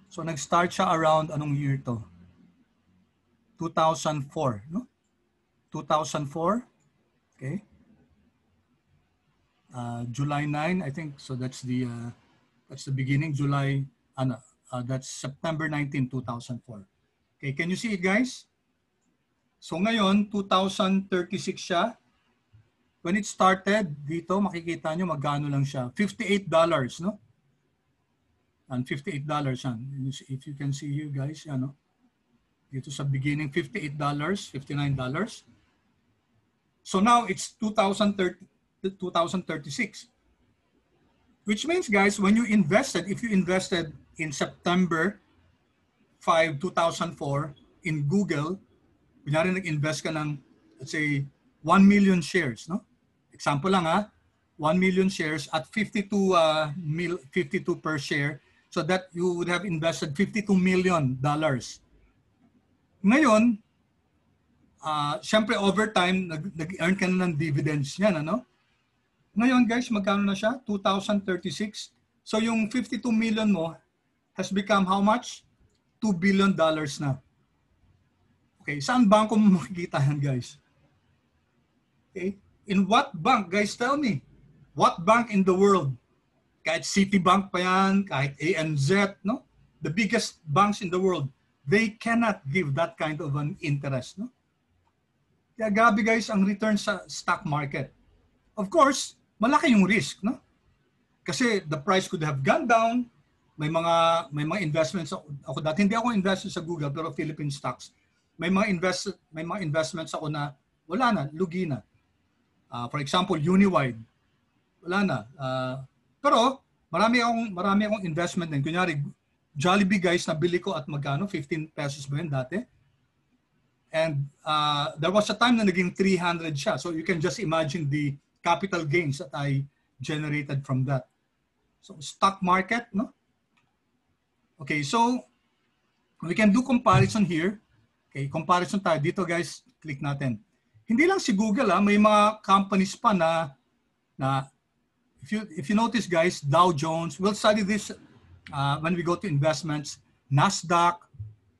So nag-start siya around anong year to? 2004, no? 2004. Okay. July 9, I think. So that's the beginning. July, that's September 19, 2004. Okay, can you see it, guys? So ngayon, 2036 siya. When it started, dito makikita nyo magkano lang siya. $58, no? And $58 yan. If you can see here, guys, ano? Dito sa beginning, $58, $59. So now it's 2036. Which means, guys, when you invested, if you invested in September 5, 2004 in Google, kunyari nag-invest ka ng, let's say, 1 million shares, no? Example lang 1 million shares at 52 per share, so that you would have invested $52 million. Ngayon, syempre over time, nag-earn ka na ng dividends yan, ano? Ngayon, guys, magkano na siya? 2036. So yung 52 million mo has become how much? $2 billion na. Okay, saan bangko mo makikita yan, guys? Okay, in what bank, guys, tell me? What bank in the world? Kahit Citibank pa yan, kahit ANZ, no? The biggest banks in the world, they cannot give that kind of an interest, no? Kaya grabe, guys, ang return sa stock market. Of course, malaki yung risk, no? Kasi the price could have gone down. May mga investments ako dati, hindi ako invested sa Google, pero Philippine stocks. May mga investments ako na wala na, lugi na. For example, Uniwide. Wala na. Pero marami akong investment din. Kunyari, Jollibee, guys, nabili ko at magkano? 15 pesos ba yun dati? And there was a time na naging 300 siya. So you can just imagine the capital gains that I generated from that. So stock market, no? Okay, so we can do comparison here. Okay, comparison tayo. Dito, guys, click natin. Hindi lang si Google, may mga companies pa na if you notice, guys, Dow Jones, we'll study this when we go to investments, Nasdaq,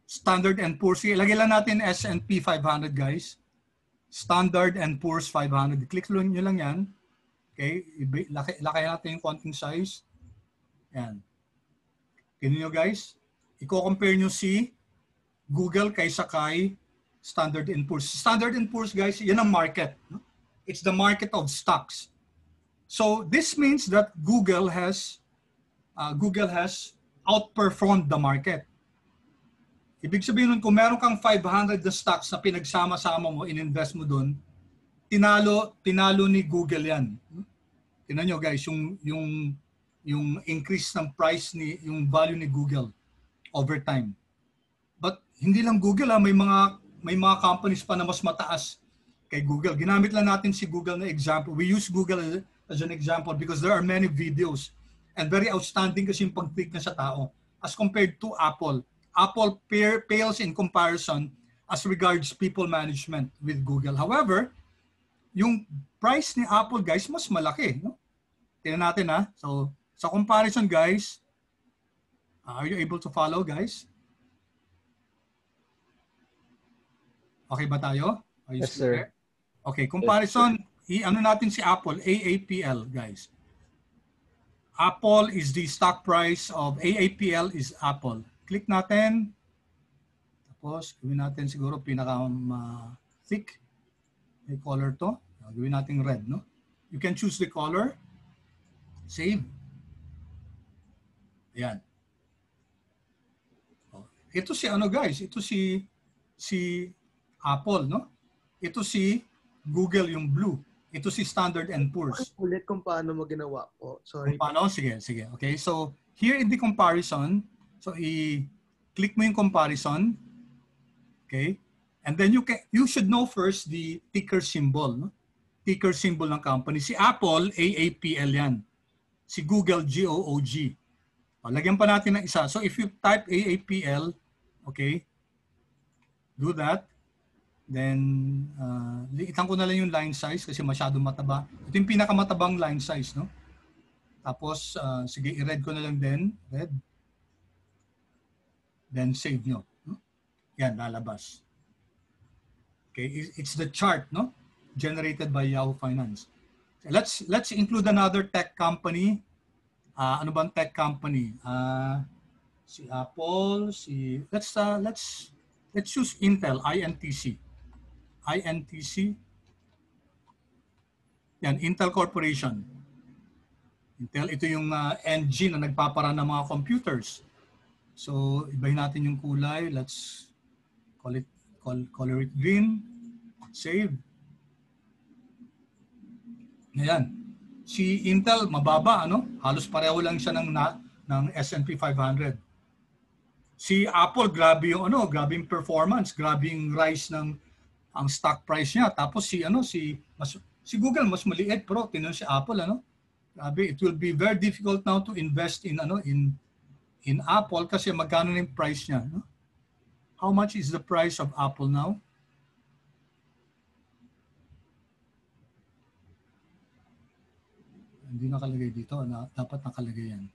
Standard & Poor's. Ilagay lang natin S&P 500, guys. Standard & Poor's 500. Click nyo lang yan. Okay, laki natin yung konting size. Yan. Tignan nyo, guys. I-compare nyo si Google kaysa kay Standard & Poor's. Standard & Poor's, guys, yan ang market. It's the market of stocks. So this means that Google has outperformed the market. Ibig sabihin nun, kung meron kang 500 na stocks na pinagsama-sama mo, in-invest mo doon, tinalo ni Google yan. Tingnan nyo, guys, yung increase ng price yung value ni Google over time. But hindi lang Google, may mga companies pa na mas mataas kay Google. Ginamit lang natin si Google na example. We use Google as an example because there are many videos and very outstanding kasi yung pag-click na sa tao as compared to Apple. Apple pales in comparison as regards people management with Google. However, yung price ni Apple, guys, mas malaki. No? Tingnan natin So, sa comparison, guys, are you able to follow, guys? Okay ba tayo? Yes, sir. Okay, comparison, ano natin si Apple, AAPL, guys. Apple is the stock price of AAPL is Apple. Click natin. Tapos, gawin natin siguro pinaka-thick. May color to. Gawin natin red, no? You can choose the color. Save. Ayan. Ito si guys? Ito si Apple, no? Ito si Google, yung blue. Ito si Standard & Poor's. Ulit kung paano mo ginawa po. Sorry. Kung paano? Sige. Okay, so here in the comparison, so i-click mo yung comparison. Okay? And then you should know first the ticker symbol, no? Ticker symbol ng company. Si Apple, AAPL yan. Si Google, GOOG. Lagyan pa natin ng isa. So if you type AAPL, okay, do that. Then, liitan ko na lang yung line size kasi masyadong mataba. Ito yung pinakamatabang line size, no? Tapos, sige, i-red ko na lang din. Red. Then, save nyo. No? Yan, lalabas. Okay, it's the chart, no? Generated by Yahoo Finance. Let's include another tech company. Ano bang tech company? Si Apple, let's choose Intel, INTC. INTC. Yan, Intel Corporation. Intel, ito yung engine na nagpaparaan ng mga computers. So, ibahin natin yung kulay. Let's color it green. Save. Ayan. Si Intel, mababa, ano? Halos pareho lang siya ng S&P 500. Si Apple, grabe yung grabe yung performance, grabe yung rise ng ang stock price niya. Tapos si Google mas maliit, pero tinan si Apple, Grabe, it will be very difficult now to invest in in Apple kasi magkano na yung price niya, no? How much is the price of Apple now? Hindi nakalagay dito. Dapat nakalagay yan.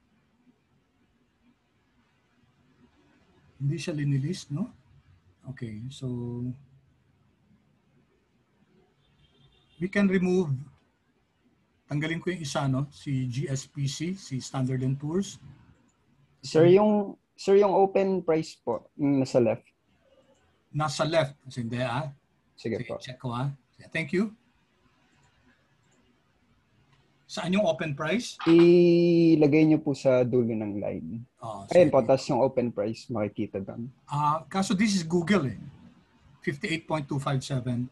Hindi siya linilist, no? Okay, so we can remove, tanggalin ko yung isa, no? Si GSPC, si Standard & Poor's. Sir, yung open price po, yung nasa left. Nasa left. Kasi hindi, Sige po. Check ko, Thank you. Saan yung open price? Ilagay niyo po sa dulo ng line. Ayun po, tapos yung open price makikita doon. Kaso this is Google 58.257.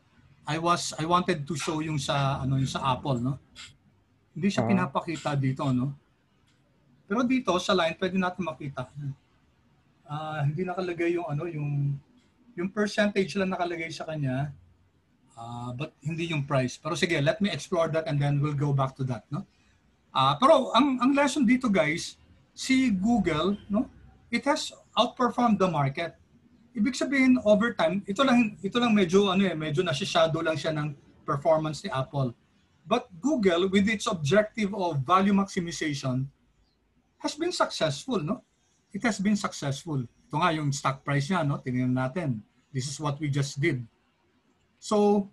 I wanted to show yung sa Apple, no? Hindi siya pinapakita dito, no? Pero dito sa line pwede natin makita. Hindi nakalagay yung percentage lang nakalagay sa kanya. But hindi yung price. Pero sige, let me explore that and then we'll go back to that, no? Pero ang lesson dito, guys, si Google, no? It has outperformed the market. Ibig sabihin, over time, ito lang medyo medyo nasi-shadow lang siya ng performance ni Apple. But Google, with its objective of value maximization, has been successful, no? It has been successful. Ito nga yung stock price niya, no? Tingnan natin. This is what we just did. So,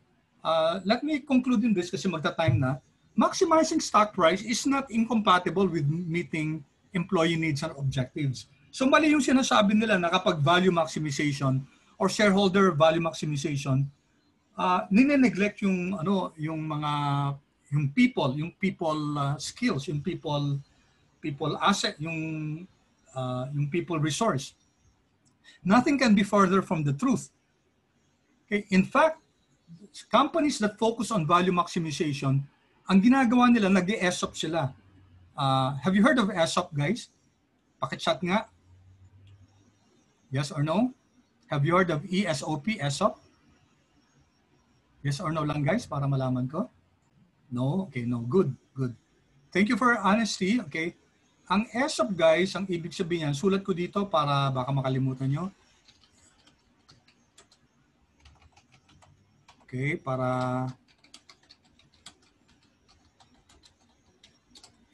let me conclude in this kasi magta-time na. Maximizing stock price is not incompatible with meeting employee needs and objectives. So, mali yung sinasabi nila na kapag value maximization or shareholder value maximization, nine-neglect yung people skills, yung people asset, yung people resource. Nothing can be further from the truth. Okay, in fact, companies that focus on value maximization, ang ginagawa nila, nag-ESOP sila. Have you heard of ESOP, guys? Pakichat nga. Yes or no? Have you heard of ESOP, ESOP? Yes or no lang, guys, para malaman ko. No? Okay, no. Good, good. Thank you for your honesty. Okay. Ang ESOP, guys, ang ibig sabihin yan, sulat ko dito para baka makalimutan nyo. Okay,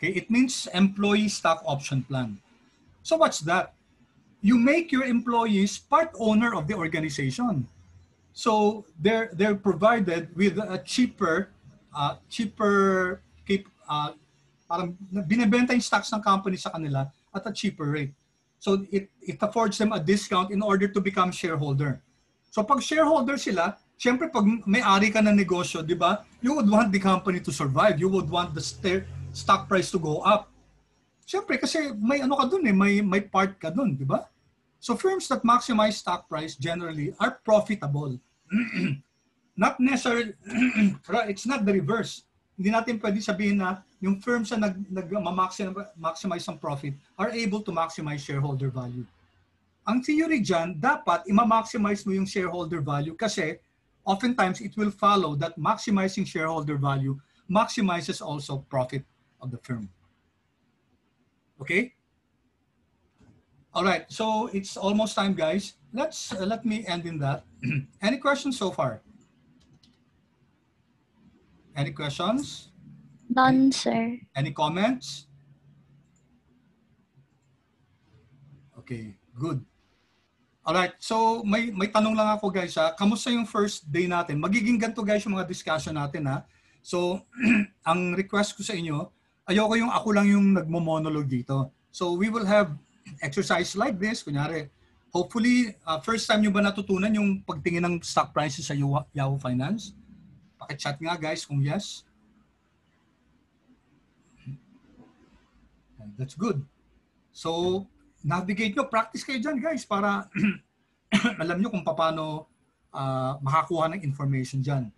it means employee stock option plan. So what's that? You make your employees part owner of the organization. So they're provided with a parang binebenta yung stocks ng company sa kanila at a cheaper rate. So it affords them a discount in order to become shareholder. So pag shareholder sila, siyempre, pag may-ari ka ng negosyo, di ba, you would want the company to survive. You would want the stock price to go up. Siyempre, kasi may ka dun may part ka dun, di ba? So firms that maximize stock price generally are profitable. Not necessarily, it's not the reverse. Hindi natin pwede sabihin na yung firms na nag-maximize ang profit are able to maximize shareholder value. Ang theory dyan, dapat ima-maximize mo yung shareholder value kasi oftentimes it will follow that maximizing shareholder value maximizes also profit of the firm. Okay? All right, so it's almost time, guys. Let me end in that. Any questions so far? Any questions? None, sir. Any comments? Okay, good. Alright, so may tanong lang ako, guys. Kamusta yung first day natin? Magiging ganito, guys, yung mga discussion natin. So, ang request ko sa inyo, ayoko yung ako lang yung nagmo-monologue dito. So, we will have exercise like this. Kunyari, hopefully, first time nyo ba natutunan yung pagtingin ng stock prices sa Yahoo Finance? Pakichat nga guys kung yes. That's good. So, navigate nyo, practice kayo dyan guys para alam nyo kung paano makakuha ng information dyan.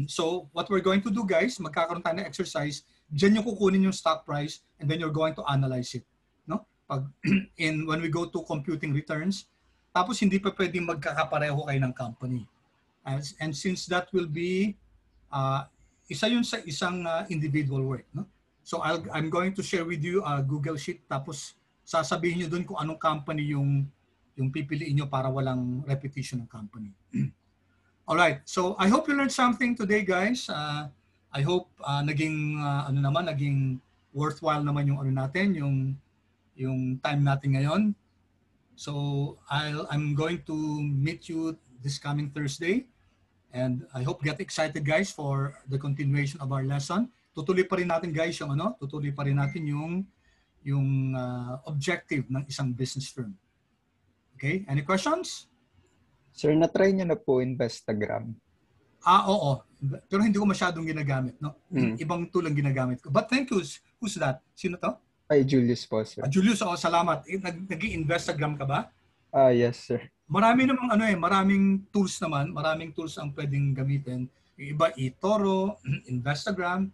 So, what we're going to do guys, magkakaroon tayo ng exercise, dyan yung kukunin yung stock price and then you're going to analyze it. No? When we go to computing returns, tapos hindi pa pwedeng magkakapareho kayo ng company. And since that will be, isa yun sa isang individual work. No? So, I'm going to share with you a Google Sheet, tapos sasabihin nyo dun kung anong company yung pipiliin nyo para walang repetition ng company. Alright, so I hope you learned something today, guys. I hope naging worthwhile naman yung natin, yung time natin ngayon. So I'm going to meet you this coming Thursday, and I hope get excited, guys, for the continuation of our lesson. Tutuloy pa rin natin, guys, yung objective ng isang business firm. Okay, any questions? Sir, na-try niyo na po Instagram? Oo. Pero hindi ko masyadong ginagamit, no? Ibang tool ang ginagamit ko. But thank you. Who's that? Sino to? Ay, Julius po, sir. Julius, salamat. Nag-i-Instagram ka ba? Yes, sir. Marami namang maraming tools naman. Maraming tools ang pwedeng gamitin. Yung iba, eToro, Instagram.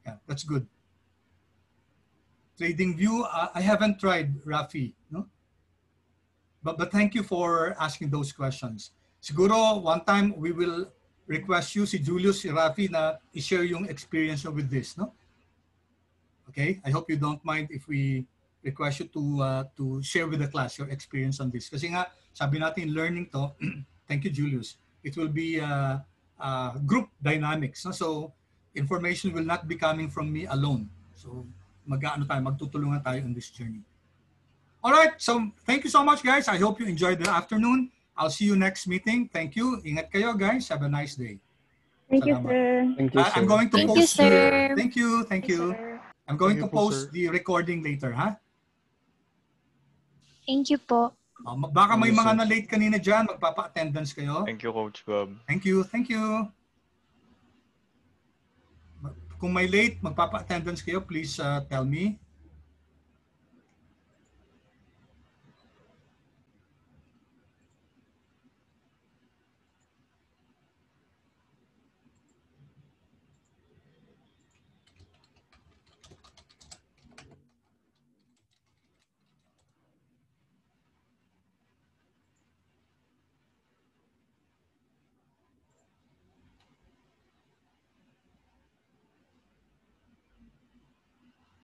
Yeah, that's good. TradingView, I haven't tried, Rafi, no? But thank you for asking those questions. Siguro, one time, we will request you, si Julius, si Rafi, na i-share yung experience with this, no? Okay? I hope you don't mind if we request you to share with the class your experience on this. Kasi nga, sabi natin, learning to, thank you, Julius, it will be group dynamics, no? So, information will not be coming from me alone. So, magtutulungan tayo on this journey. All right, so thank you so much, guys. I hope you enjoyed the afternoon. I'll see you next meeting. Thank you. Ingat kayo, guys. Have a nice day. Thank you, sir. Thank you, sir. I'm going to Thank post you, sir. Thank you. Sir. I'm going to post the recording later, ha? Thank you po. Baka may mga na-late kanina dyan. Magpapa-attendance kayo. Thank you, Coach Gab. Thank you. Kung may late, magpapa-attendance kayo, please tell me.